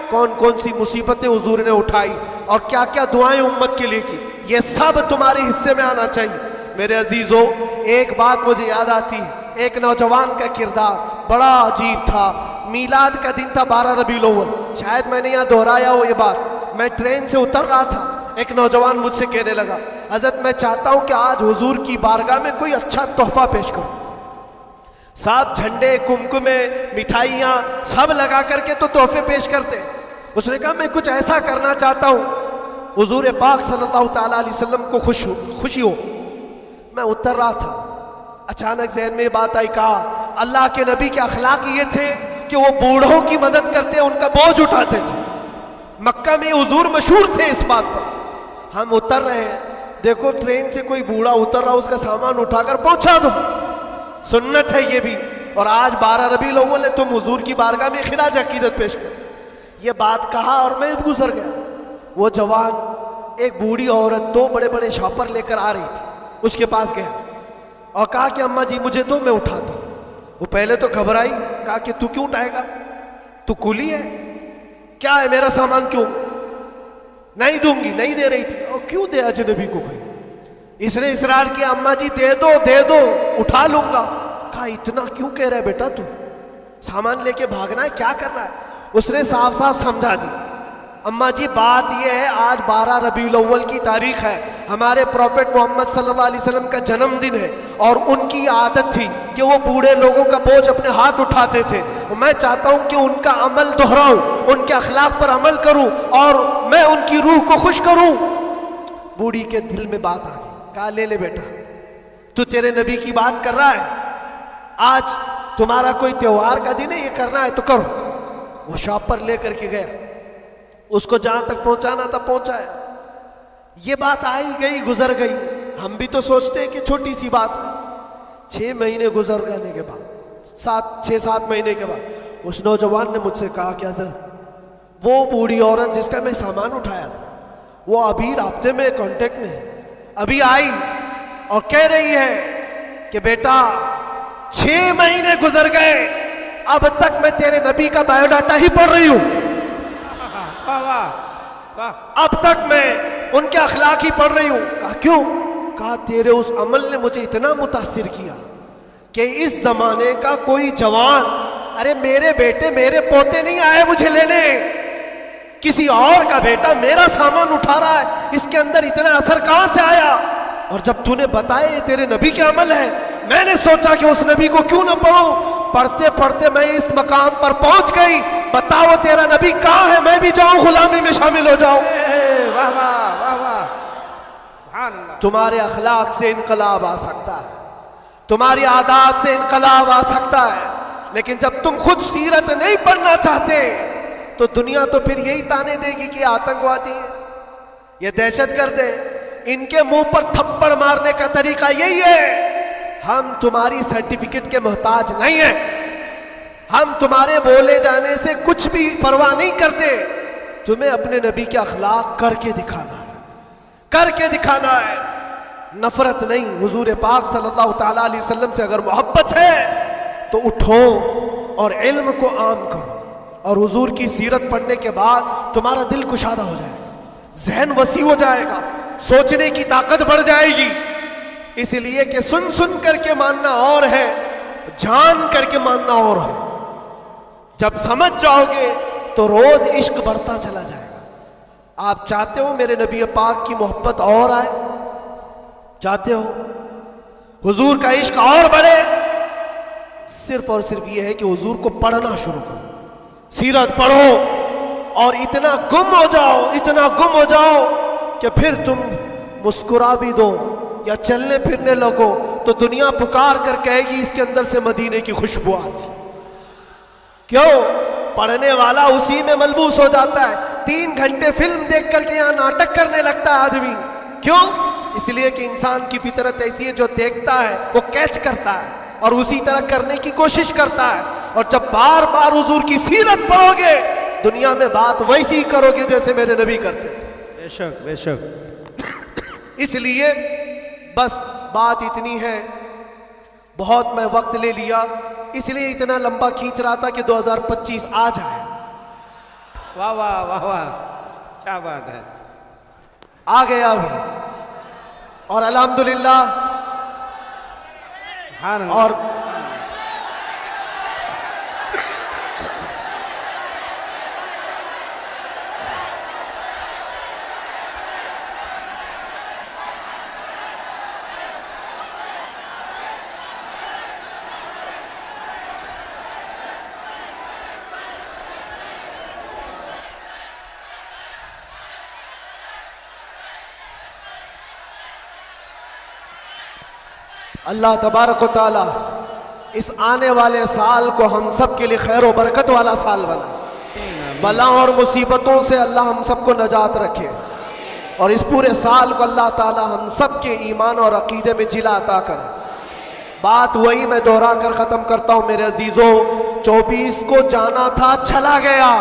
کون کون سی مصیبتیں حضور نے اٹھائی, اور کیا کیا دعائیں امت کے لیے کی, یہ سب تمہارے حصے میں آنا چاہیے. میرے عزیزو, ایک بات مجھے یاد آتی, ایک نوجوان کا کردار بڑا عجیب تھا. میلاد کا دن تھا 12 ربیع الاول, شاید میں نے یہاں دہرایا ہو یہ بات. میں ٹرین سے اتر رہا تھا, ایک نوجوان مجھ سے کہنے لگا حضرت میں چاہتا ہوں کہ آج حضور کی بارگاہ میں کوئی اچھا تحفہ پیش کروں. سب جھنڈے, کمکمے, مٹھائیاں سب لگا کر کے تو تحفے پیش کرتے. اس نے کہا میں کچھ ایسا کرنا چاہتا ہوں حضور پاک صلی اللہ تعالیٰ علیہ وسلم کو خوشی ہو. میں اتر رہا تھا, اچانک ذہن میں یہ بات آئی, کہا اللہ کے نبی کے اخلاق یہ تھے کہ وہ بوڑھوں کی مدد کرتے, ان کا بوجھ اٹھاتے تھے. مکہ میں حضور مشہور تھے اس بات پر. ہم اتر رہے ہیں, دیکھو ٹرین سے کوئی بوڑھا اتر رہا, اس کا سامان اٹھا کر پہنچا دو, سنت ہے یہ بھی. اور آج 12 ربیع الاول ہے, تم حضور کی بارگاہ میں خراج عقیدت پیش کر. یہ بات کہا اور میں گزر گیا. وہ جوان ایک بوڑھی عورت 2 بڑے بڑے شاپر لے کر آ رہی تھی, اس کے پاس گیا اور کہا کہ اماں جی مجھے دو, میں اٹھاتا ہوں. وہ پہلے تو گھبرائی, کہا کہ تو کیوں اٹھائے گا, تو کولی ہے, کیا ہے میرا سامان کیوں, نہیں دوں گی, نہیں دے رہی تھی. اور کیوں دے اجنبی کو بھائی, اس نے اصرار کیا اماں جی دے دو دے دو, اٹھا لوں گا. کہا اتنا کیوں کہہ رہا ہے بیٹا, تو سامان لے کے بھاگنا ہے, کیا کرنا ہے. اس نے صاف صاف سمجھا دی, اماں جی بات یہ ہے آج 12 ربیع الاول کی تاریخ ہے، ہمارے پروفٹ محمد صلی اللہ علیہ وسلم کا جنم دن ہے، اور ان کی عادت تھی کہ وہ بوڑھے لوگوں کا بوجھ اپنے ہاتھ اٹھاتے تھے. میں چاہتا ہوں کہ ان کا عمل دہراؤں، ان کے اخلاق پر عمل کروں اور میں ان کی روح کو خوش کروں. بوڑھی کے دل میں بات آ گئی، کہا لے لے بیٹا، تو تیرے نبی کی بات کر رہا ہے، آج تمہارا کوئی تہوار کا دن ہے، یہ کرنا ہے تو کرو. وہ شاپ پر لے کر کے گیا، اس کو جہاں تک پہنچانا تھا پہنچایا. یہ بات آئی گئی گزر گئی، ہم بھی تو سوچتے ہیں کہ چھوٹی سی بات ہے. 6 مہینے گزر جانے کے بعد 6-7 مہینے کے بعد اس نوجوان نے مجھ سے کہا کہ حضرت وہ بوڑھی عورت جس کا میں سامان اٹھایا تھا وہ ابھی رابطے میں کانٹیکٹ میں ہے، ابھی آئی اور کہہ رہی ہے کہ بیٹا 6 مہینے گزر گئے، اب تک میں تیرے نبی کا بایو ڈاٹا ہی پڑھ رہی ہوں، اب تک میں ان کے اخلاق ہی پڑھ رہی ہوں. کہا کیوں؟ کہا تیرے اس عمل نے مجھے اتنا متاثر کیا کہ اس زمانے کا کوئی جوان، ارے میرے بیٹے میرے پوتے نہیں آئے مجھے لینے، کسی اور کا بیٹا میرا سامان اٹھا رہا ہے، اس کے اندر اتنا اثر کہاں سے آیا؟ اور جب تو نے بتایا یہ تیرے نبی کے عمل ہے، میں نے سوچا کہ اس نبی کو کیوں نہ پڑھوں. پڑھتے پڑھتے میں اس مقام پر پہنچ گئی، بتاؤ تیرا نبی کہاں ہے، میں بھی جاؤں غلامی میں شامل ہو جاؤں. تمہارے اخلاق سے انقلاب آ سکتا ہے، تمہاری عادات سے انقلاب آ سکتا ہے، لیکن جب تم خود سیرت نہیں پڑھنا چاہتے تو دنیا تو پھر یہی تانے دے گی کہ یہ آتنکوادی ہے، یہ دہشت گرد ہے. ان کے منہ پر تھپڑ مارنے کا طریقہ یہی ہے. ہم تمہاری سرٹیفکیٹ کے محتاج نہیں ہیں، ہم تمہارے بولے جانے سے کچھ بھی پرواہ نہیں کرتے، تمہیں اپنے نبی کے اخلاق کر کے دکھانا ہے، کر کے دکھانا ہے. نفرت نہیں، حضور پاک صلی اللہ تعالیٰ علیہ وسلم سے اگر محبت ہے تو اٹھو اور علم کو عام کرو، اور حضور کی سیرت پڑھنے کے بعد تمہارا دل کشادہ ہو جائے گا، ذہن وسیع ہو جائے گا، سوچنے کی طاقت بڑھ جائے گی. اس لیے کہ سن سن کر کے ماننا اور ہے، جان کر کے ماننا اور ہے. جب سمجھ جاؤ گے تو روز عشق بڑھتا چلا جائے گا. آپ چاہتے ہو میرے نبی پاک کی محبت اور آئے؟ چاہتے ہو حضور کا عشق اور بڑھے؟ صرف اور صرف یہ ہے کہ حضور کو پڑھنا شروع کرو، سیرت پڑھو، اور اتنا گم ہو جاؤ، اتنا گم ہو جاؤ کہ پھر تم مسکرا بھی دو یا چلنے پھرنے لگو تو دنیا پکار کر کہے گی اس کے اندر سے مدینے کی خوشبو آتی. کیوں؟ پڑھنے والا اسی میں ملبوس ہو جاتا ہے. 3 گھنٹے فلم دیکھ کر کے یہاں ناٹک کرنے لگتا ہے آدمی. کیوں؟ اس لیے کہ انسان کی فطرت ایسی ہے، جو دیکھتا ہے وہ کیچ کرتا ہے اور اسی طرح کرنے کی کوشش کرتا ہے. اور جب بار بار حضور کی سیرت پڑھو گے دنیا میں بات ویسی ہی کرو گے جیسے میرے نبی کرتے تھے. بے شک بے شک. اس لیے بس بات اتنی ہے، بہت میں وقت لے لیا، اس لیے اتنا لمبا کھینچ رہا تھا کہ 2025 آ جائے. واہ واہ واہ واہ، کیا بات ہے. آ گیا ابھی، اور الحمدللہ. اور اللہ تبارک و تعالی اس آنے والے سال کو ہم سب کے لیے خیر و برکت والا سال بنائے. بلا اور مصیبتوں سے اللہ ہم سب کو نجات رکھے، اور اس پورے سال کو اللہ تعالی ہم سب کے ایمان اور عقیدے میں جلا عطا کرے. بات وہی میں دوہرا کر ختم کرتا ہوں میرے عزیزوں. 24 کو جانا تھا چلا گیا،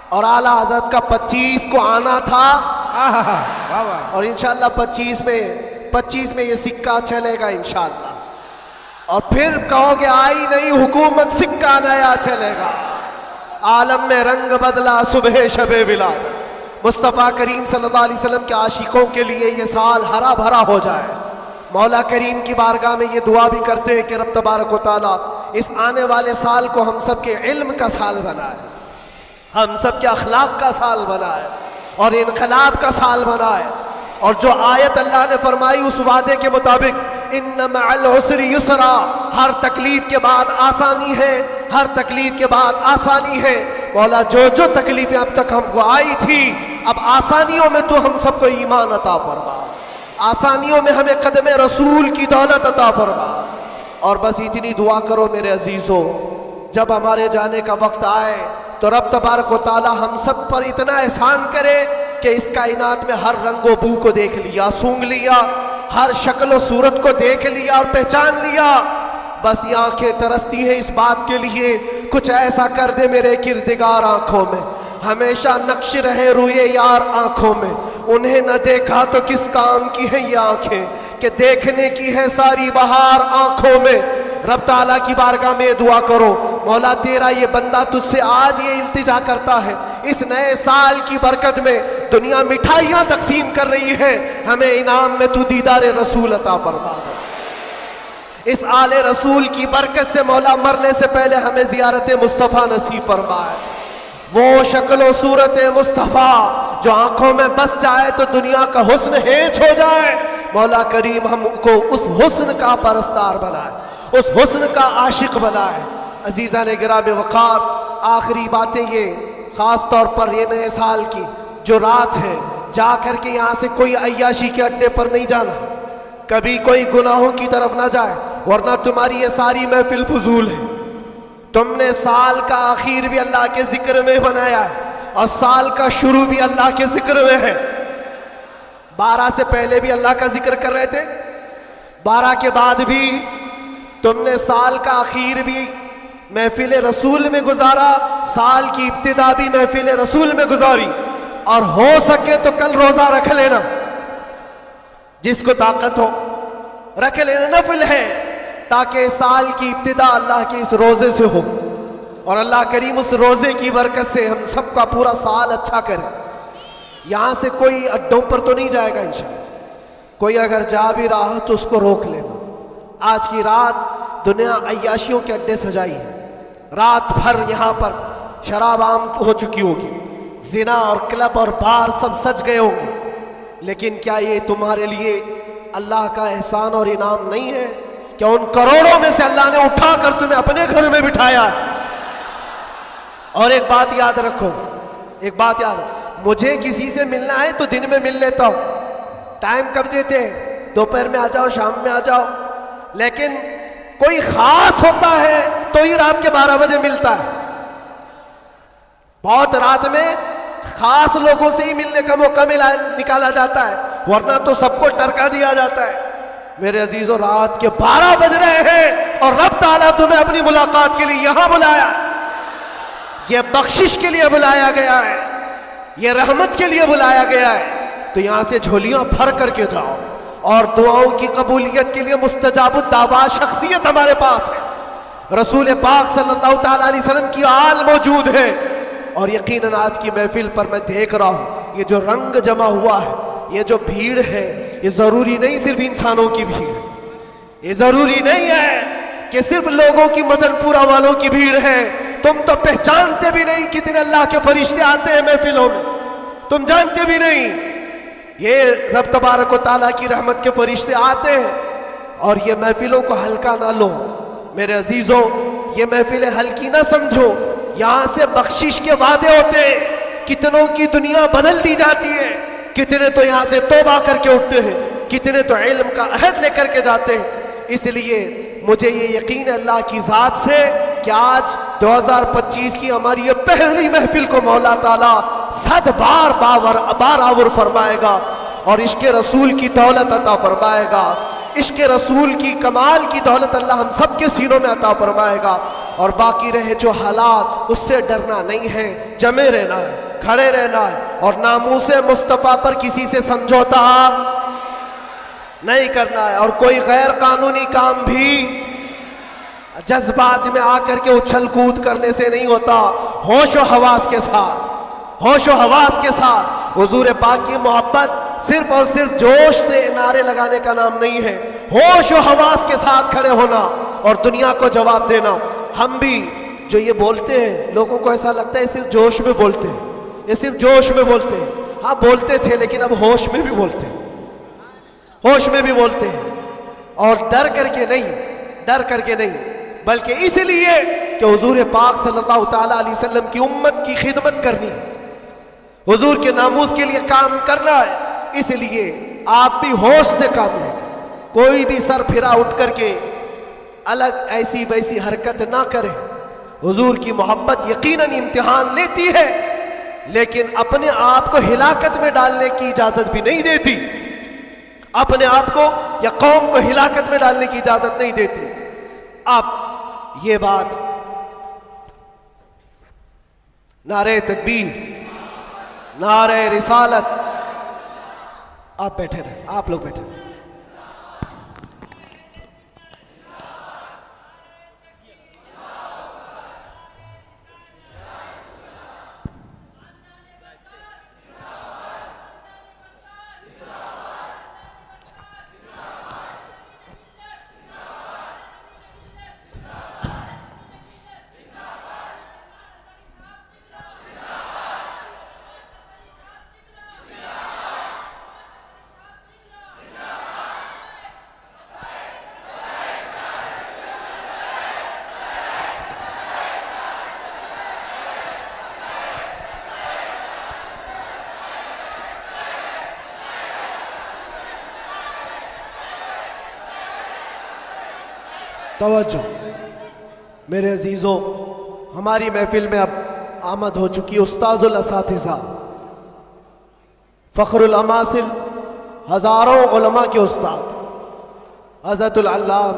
اور اعلیٰ حضرت کا 25 کو آنا تھا، اور انشاءاللہ 25 میں یہ سکہ چلے گا انشاءاللہ. اور پھر کہو گے آئی نہیں حکومت، سکہ نیا چلے گا. عالم میں رنگ بدلا صبح شب ولادت. مصطفیٰ کریم صلی اللہ علیہ وسلم کے عاشقوں کے لیے یہ سال ہرا بھرا ہو جائے. مولا کریم کی بارگاہ میں یہ دعا بھی کرتے ہیں کہ رب تبارک و تعالیٰ اس آنے والے سال کو ہم سب کے علم کا سال بنائے، ہم سب کے اخلاق کا سال بنائے اور انقلاب کا سال بنائے. اور جو آیت اللہ نے فرمائی اس وعدے کے مطابق ان مع العسر یسرا، ہر تکلیف کے بعد آسانی ہے، ہر تکلیف کے بعد آسانی ہے. مولا جو تکلیفیں اب تک ہم کو آئی تھی، اب آسانیوں میں تو ہم سب کو ایمان عطا فرما، آسانیوں میں ہمیں قدم رسول کی دولت عطا فرما. اور بس اتنی دعا کرو میرے عزیزو، جب ہمارے جانے کا وقت آئے تو رب تبارک و تعالی ہم سب پر اتنا احسان کرے کہ اس کائنات میں ہر رنگ و بو کو دیکھ لیا، سونگ لیا، ہر شکل و صورت کو دیکھ لیا اور پہچان لیا. بس یہ آنکھیں ترستی ہیں اس بات کے لیے کچھ ایسا کر دے میرے کردگار آنکھوں میں، ہمیشہ نقش رہے روئے یار آنکھوں میں. انہیں نہ دیکھا تو کس کام کی ہیں یہ آنکھیں کہ دیکھنے کی ہے ساری بہار آنکھوں میں. رب تعالیٰ کی بارگاہ میں دعا کرو، مولا تیرا یہ بندہ تجھ سے آج یہ التجا کرتا ہے، اس نئے سال کی برکت میں دنیا مٹھائیاں تقسیم کر رہی ہے، ہمیں انعام میں تو دیدار رسول عطا فرما دے. اس آل رسول کی برکت سے مولا مرنے سے پہلے ہمیں زیارت مصطفیٰ نصیب فرمائے. وہ شکل و صورت مصطفیٰ جو آنکھوں میں بس جائے تو دنیا کا حسن ہیچ ہو جائے. مولا کریم ہم کو اس حسن کا پرستار بنائے، اس حسن کا عاشق بنائے. عزیزان گرام وقار، آخری باتیں یہ، خاص طور پر یہ نئے سال کی جو رات ہے، جا کر کے یہاں سے کوئی عیاشی کے اڈے پر نہیں جانا، کبھی کوئی گناہوں کی طرف نہ جائے، ورنہ تمہاری یہ ساری محفل فضول ہے. تم نے سال کا آخر بھی اللہ کے ذکر میں بنایا ہے اور سال کا شروع بھی اللہ کے ذکر میں ہے. 12 سے پہلے بھی اللہ کا ذکر کر رہے تھے، 12 کے بعد بھی تم نے سال کا آخر بھی محفل رسول میں گزارا، سال کی ابتدا بھی محفل رسول میں گزاری. اور ہو سکے تو کل روزہ رکھ لینا، جس کو طاقت ہو رکھ لینا، نفل ہے، تاکہ سال کی ابتدا اللہ کے اس روزے سے ہو اور اللہ کریم اس روزے کی برکت سے ہم سب کا پورا سال اچھا کرے. یہاں سے کوئی اڈوں پر تو نہیں جائے گا انشاءاللہ، کوئی اگر جا بھی رہا تو اس کو روک لینا. آج کی رات دنیا عیاشیوں کے اڈے سجائی ہے، رات بھر یہاں پر شراب عام ہو چکی ہوگی، زنا اور کلب اور بار سب سج گئے ہوں گے. لیکن کیا یہ تمہارے لیے اللہ کا احسان اور انعام نہیں ہے کہ ان کروڑوں میں سے اللہ نے اٹھا کر تمہیں اپنے گھر میں بٹھایا؟ اور ایک بات یاد رکھو، ایک بات یاد، مجھے کسی سے ملنا ہے تو دن میں مل لیتا ہوں، ٹائم کب دیتے ہیں؟ دوپہر میں آ جاؤ، شام میں آ جاؤ. لیکن کوئی خاص ہوتا ہے تو ہی رات کے 12 بجے ملتا ہے. بہت رات میں خاص لوگوں سے ہی ملنے کا موقع نکالا جاتا ہے، ورنہ تو سب کو ٹرکا دیا جاتا ہے. میرے عزیزو، رات کے 12 بج رہے ہیں اور رب تعالیٰ تمہیں اپنی ملاقات کے لیے یہاں بلایا، یہ بخشش کے لیے بلایا گیا ہے، یہ رحمت کے لیے بلایا گیا ہے. تو یہاں سے جھولیاں بھر کر کے جاؤ، اور دعاؤں کی قبولیت کے لیے مستجاب الدعوات شخصیت ہمارے پاس ہے. رسول پاک صلی اللہ تعالیٰ علیہ وسلم کی آل موجود ہے. اور یقیناً آج کی محفل پر میں دیکھ رہا ہوں یہ جو رنگ جمع ہوا ہے، یہ جو بھیڑ ہے، یہ ضروری نہیں صرف انسانوں کی بھیڑ ہے، یہ ضروری نہیں ہے کہ صرف لوگوں کی مدن پورا والوں کی بھیڑ ہے. تم تو پہچانتے بھی نہیں کتنے اللہ کے فرشتے آتے ہیں محفلوں میں، تم جانتے بھی نہیں. یہ رب تبارک و تعالیٰ کی رحمت کے فرشتے آتے ہیں. اور یہ محفلوں کو ہلکا نہ لو میرے عزیزوں، یہ محفلیں ہلکی نہ سمجھو. یہاں سے بخشش کے وعدے ہوتے ہیں، کتنوں کی دنیا بدل دی جاتی ہے، کتنے تو یہاں سے توبہ کر کے اٹھتے ہیں، کتنے تو علم کا عہد لے کر کے جاتے ہیں. اس لیے مجھے یہ یقین ہے اللہ کی ذات سے کہ آج 2025 کی ہماری یہ پہلی محفل کو مولا تعالیٰ 100 بار آور فرمائے گا اور عشق رسول کی دولت عطا فرمائے گا. عشق رسول کی کمال کی دولت اللہ ہم سب کے سینوں میں عطا فرمائے گا. اور باقی رہے جو حالات، اس سے ڈرنا نہیں ہے، جمے رہنا ہے، کھڑے رہنا ہے، اور ناموس مصطفیٰ پر کسی سے سمجھوتا نہیں کرنا ہے. اور کوئی غیر قانونی کام بھی جذبات میں آ کر کے اچھل کود کرنے سے نہیں ہوتا. ہوش و حواس کے ساتھ، ہوش و حواس کے ساتھ. حضور پاک کی محبت صرف اور صرف جوش سے نعرے لگانے کا نام نہیں ہے، ہوش و حواس کے ساتھ کھڑے ہونا اور دنیا کو جواب دینا. ہم بھی جو یہ بولتے ہیں لوگوں کو ایسا لگتا ہے صرف جوش میں بولتے ہیں, یہ صرف جوش میں بولتے ہیں. ہاں بولتے تھے لیکن اب ہوش میں بھی بولتے ہیں, ہوش میں بھی بولتے ہیں. اور ڈر کر کے نہیں, بلکہ اس لیے کہ حضور پاک صلی اللہ تعالیٰ علیہ وسلم کی امت کی خدمت کرنی ہے, حضور کے ناموس کے لیے کام کرنا ہے. اس لیے آپ بھی ہوش سے کام لیں. کوئی بھی سر پھرا اٹھ کر کے الگ ایسی ویسی حرکت نہ کریں. حضور کی محبت یقیناً امتحان لیتی ہے, لیکن اپنے آپ کو ہلاکت میں ڈالنے کی اجازت بھی نہیں دیتی. اپنے آپ کو یا قوم کو ہلاکت میں ڈالنے کی اجازت نہیں دیتی. اب یہ بات, نعرہ تکبیر, نعرہ رسالت. آپ بیٹھے رہیں, آپ لوگ بیٹھے رہیں. توجہ میرے عزیزوں, ہماری محفل میں اب آمد ہو چکی استاذ الاساتذہ, فخر الاماثل, ہزاروں علماء کے استاد حضرت العلام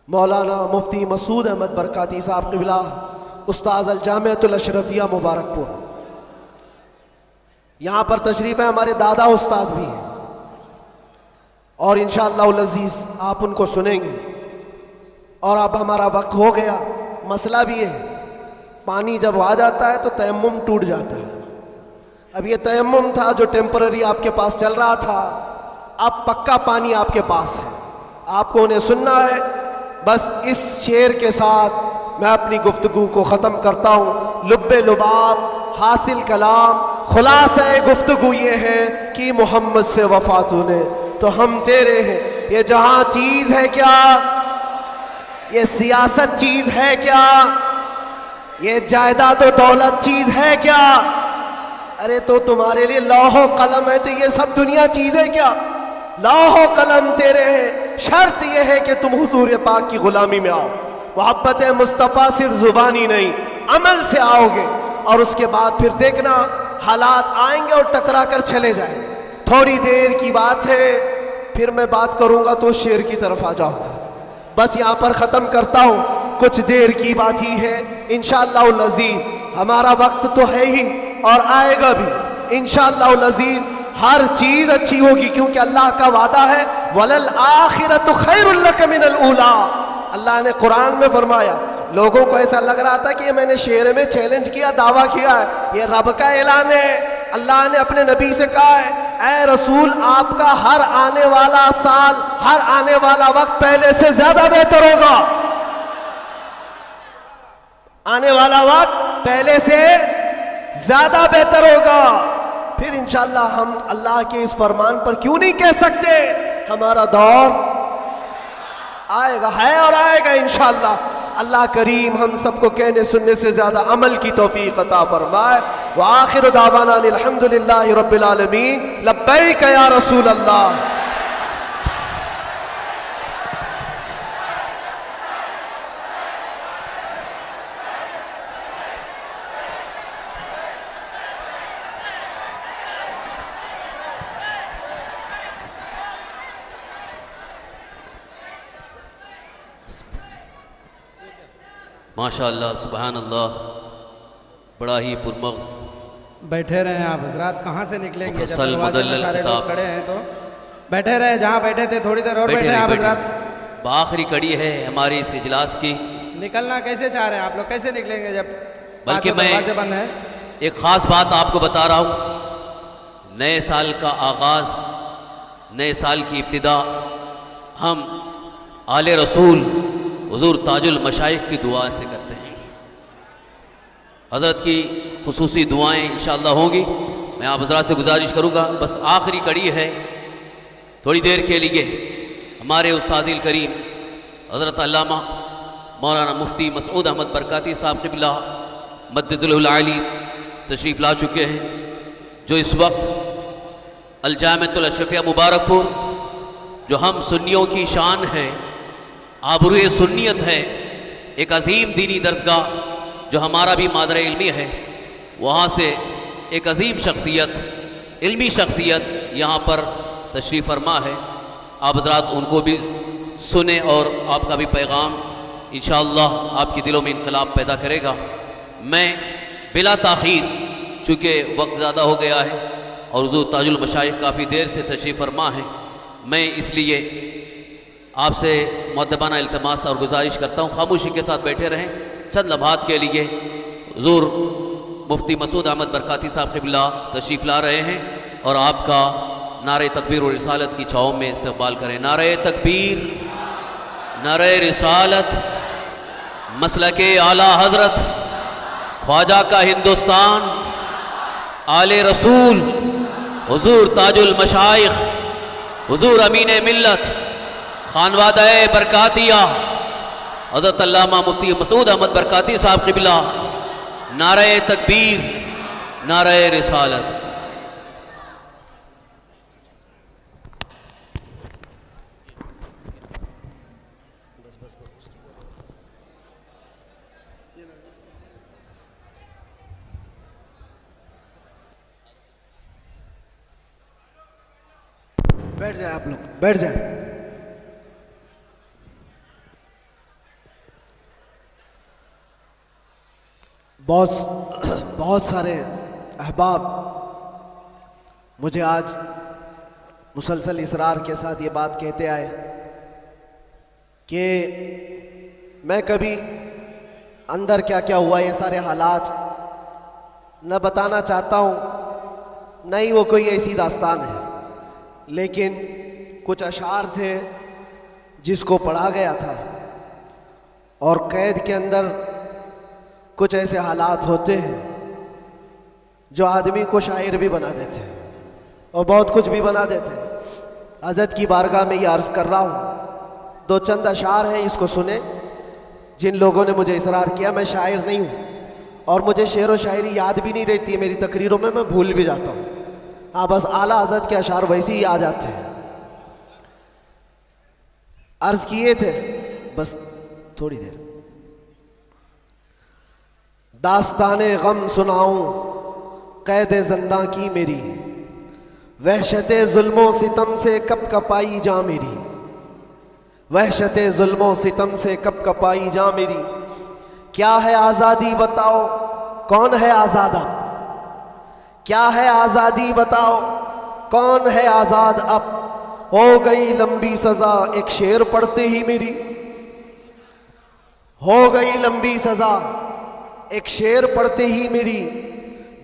مولانا مفتی مسعود احمد برکاتی صاحب قبلہ, استاذ الجامعۃ الاشرفیہ مبارک پور. یہاں پر تشریف ہے, ہمارے دادا استاد بھی ہیں, اور انشاءاللہ العزیز آپ ان کو سنیں گے. اور اب ہمارا وقت ہو گیا. مسئلہ بھی ہے, پانی جب آ جاتا ہے تو تیمم ٹوٹ جاتا ہے. اب یہ تیمم تھا جو ٹیمپرری آپ کے پاس چل رہا تھا, اب پکا پانی آپ کے پاس ہے, آپ کو انہیں سننا ہے. بس اس شعر کے ساتھ میں اپنی گفتگو کو ختم کرتا ہوں. لب لباب حاصل کلام, خلاصہ گفتگو یہ ہے کہ محمد سے وفا تو نے تو ہم تیرے ہیں. یہ جہاں چیز ہے کیا, یہ سیاست چیز ہے کیا, یہ جائیداد و دولت چیز ہے کیا؟ ارے تو تمہارے لیے لوح و قلم ہے تو یہ سب دنیا چیز ہے کیا؟ لوح و قلم تیرے ہیں, شرط یہ ہے کہ تم حضور پاک کی غلامی میں آؤ. محبت مصطفیٰ صرف زبانی نہیں, عمل سے آؤ گے, اور اس کے بعد پھر دیکھنا حالات آئیں گے اور ٹکرا کر چلے جائیں گے. تھوڑی دیر کی بات ہے, پھر میں بات کروں گا تو شعر کی طرف آ جاؤں گا. بس یہاں پر ختم کرتا ہوں, کچھ دیر کی بات ہی ہے. انشاءاللہ العزیز ہمارا وقت تو ہے ہی اور آئے گا بھی انشاءاللہ العزیز. ہر چیز اچھی ہوگی کیونکہ اللہ کا وعدہ ہے وَلَلْآخِرَةُ خَيْرٌ لَكَ مِنَ الْأُولَىٰ. اللہ نے قرآن میں فرمایا. لوگوں کو ایسا لگ رہا تھا کہ یہ میں نے شعر میں چیلنج کیا, دعویٰ کیا ہے, یہ رب کا اعلان ہے. اللہ نے اپنے نبی سے کہا ہے اے رسول آپ کا ہر آنے والا سال, ہر آنے والا وقت پہلے سے زیادہ بہتر ہوگا. آنے والا وقت پہلے سے زیادہ بہتر ہوگا. پھر انشاءاللہ ہم اللہ کے اس فرمان پر کیوں نہیں کہہ سکتے ہمارا دور آئے گا, ہے اور آئے گا انشاءاللہ. اللہ کریم ہم سب کو کہنے سننے سے زیادہ عمل کی توفیق عطا فرمائے. وآخر دعوانا الحمدللہ رب العالمین. لبیک یا رسول اللہ. ماشاء اللہ, سبحان اللہ, بڑا ہی پرمغز. بیٹھے رہیں آپ حضرات, کہاں سے نکلیں گے؟ جب مفصل دروازے میں مدلل سارے خطاب. لوگ کھڑے ہیں تو بیٹھے رہے, جہاں بیٹھے تھے تھوڑی دیر اور بیٹھے ہیں آپ حضرات. بآخری کڑی ہے ہماری اس اجلاس کی. نکلنا کیسے چاہ رہے ہیں آپ لوگ, کیسے نکلیں گے جب بلکہ میں دروازے بند ہیں؟ ایک خاص بات آپ کو بتا رہا ہوں. نئے سال کا آغاز, نئے سال کی ابتدا ہم آل رسول حضور تاج المشائخ کی دعا سے کرتے ہیں. حضرت کی خصوصی دعائیں انشاءاللہ ہوں گی. میں آپ حضرات سے گزارش کروں گا، بس آخری کڑی ہے، تھوڑی دیر کے لیے ہمارے استاد الکریم حضرت علامہ مولانا مفتی مسعود احمد برکاتی صاحب قبلہ مدد العالی تشریف لا چکے ہیں، جو اس وقت الجامعۃ الاشرفیہ مبارک پور، جو ہم سنیوں کی شان ہے، آبروئے سنیت ہے، ایک عظیم دینی درسگاہ جو ہمارا بھی مادر علمی ہے، وہاں سے ایک عظیم شخصیت، علمی شخصیت یہاں پر تشریف فرما ہے. آپ حضرات ان کو بھی سنیں اور آپ کا بھی پیغام انشاءاللہ آپ کے دلوں میں انقلاب پیدا کرے گا. میں بلا تاخیر، چونکہ وقت زیادہ ہو گیا ہے اور حضور تاج المشائخ کافی دیر سے تشریف فرما ہے، میں اس لیے آپ سے مؤدبانہ التماس اور گزارش کرتا ہوں خاموشی کے ساتھ بیٹھے رہیں. چند لمحات کے لیے حضور مفتی مسعود احمد برکاتی صاحب قبلہ تشریف لا رہے ہیں اور آپ کا نعرہ تکبیر و رسالت کی چھاؤں میں استقبال کریں. نعرہ تکبیر، نعرہ رسالت، مسلک اعلیٰ حضرت خواجہ کا ہندوستان، آل رسول، حضور تاج المشائخ، حضور امین ملت، خانوادہ برکاتیہ حضرت علامہ مفتی مسعود احمد برکاتی صاحب قبلہ. نعرہ تکبیر، نعرہ رسالت. بیٹھ جائیں آپ لوگ، بیٹھ جائیں. بہت سارے احباب مجھے آج مسلسل اصرار کے ساتھ یہ بات کہتے آئے کہ میں کبھی اندر کیا کیا ہوا یہ سارے حالات نہ بتانا چاہتا ہوں، نہ ہی وہ کوئی ایسی داستان ہے، لیکن کچھ اشعار تھے جس کو پڑھا گیا تھا، اور قید کے اندر کچھ ایسے حالات ہوتے ہیں جو آدمی کو شاعر بھی بنا دیتے ہیں اور بہت کچھ بھی بنا دیتے ہیں. حضرت کی بارگاہ میں یہ عرض کر رہا ہوں، دو چند اشعار ہیں، اس کو سنیں. جن لوگوں نے مجھے اصرار کیا، میں شاعر نہیں ہوں اور مجھے شعر و شاعری یاد بھی نہیں رہتی ہے میری تقریروں میں بھول بھی جاتا ہوں. ہاں، بس اعلیٰ حضرت کے اشعار ویسے ہی آ جاتے ہیں. عرض کیے تھے، بس تھوڑی دیر. داستان غم سناؤں قید زنداں کی میری، وحشت ظلم و ستم سے کب کپائی جاں میری، وحشت ظلم و ستم سے کب کپائی جاں میری. کیا ہے آزادی بتاؤ، کون ہے آزاد اب، کیا ہے آزادی بتاؤ، کون ہے آزاد اب. ہو گئی لمبی سزا ایک شعر پڑھتے ہی میری، ہو گئی لمبی سزا ایک شعر پڑھتے ہی میری.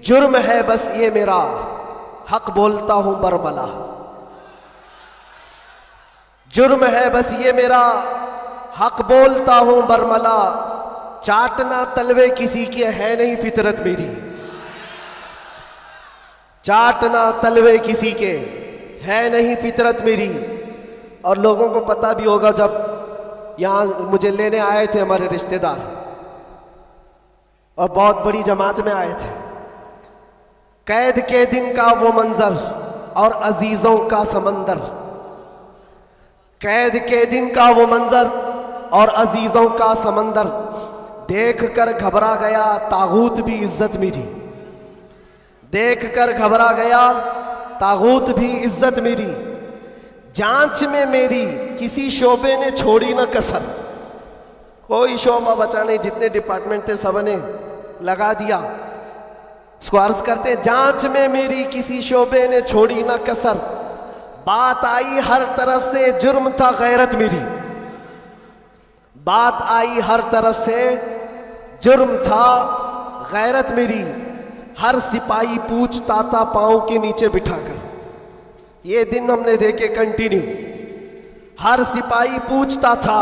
جرم ہے بس یہ میرا، حق بولتا ہوں برملا، جرم ہے بس یہ میرا، حق بولتا ہوں برملا. چاٹنا تلوے کسی کے ہے نہیں فطرت میری، چاٹنا تلوے کسی کے ہے نہیں فطرت میری. اور لوگوں کو پتہ بھی ہوگا، جب یہاں مجھے لینے آئے تھے ہمارے رشتہ دار اور بہت بڑی جماعت میں آئے تھے، قید کے دن کا وہ منظر اور عزیزوں کا سمندر، قید کے دن کا وہ منظر اور عزیزوں کا سمندر. دیکھ کر گھبرا گیا طاغوت بھی عزت میری، دیکھ کر گھبرا گیا طاغوت بھی عزت میری. جانچ میں میری کسی شعبے نے چھوڑی نہ کسر، کوئی شعبہ بچا نہیں، جتنے ڈپارٹمنٹ تھے سب نے لگا دیا. اس کو عرض کرتے ہیں، جانچ میں میری کسی شعبے نے چھوڑی نہ کسر. بات آئی ہر طرف سے جرم تھا غیرت میری، بات آئی ہر طرف سے جرم تھا غیرت میری. ہر سپاہی پوچھتا تھا پاؤں کے نیچے بٹھا کر، یہ دن ہم نے دیکھے کنٹینیو. ہر سپاہی پوچھتا تھا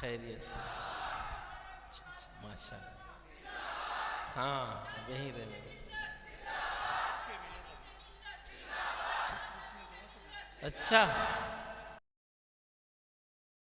خیریت سے؟ ماشاء اللہ، ہاں یہیں رہنے دو۔ اچھا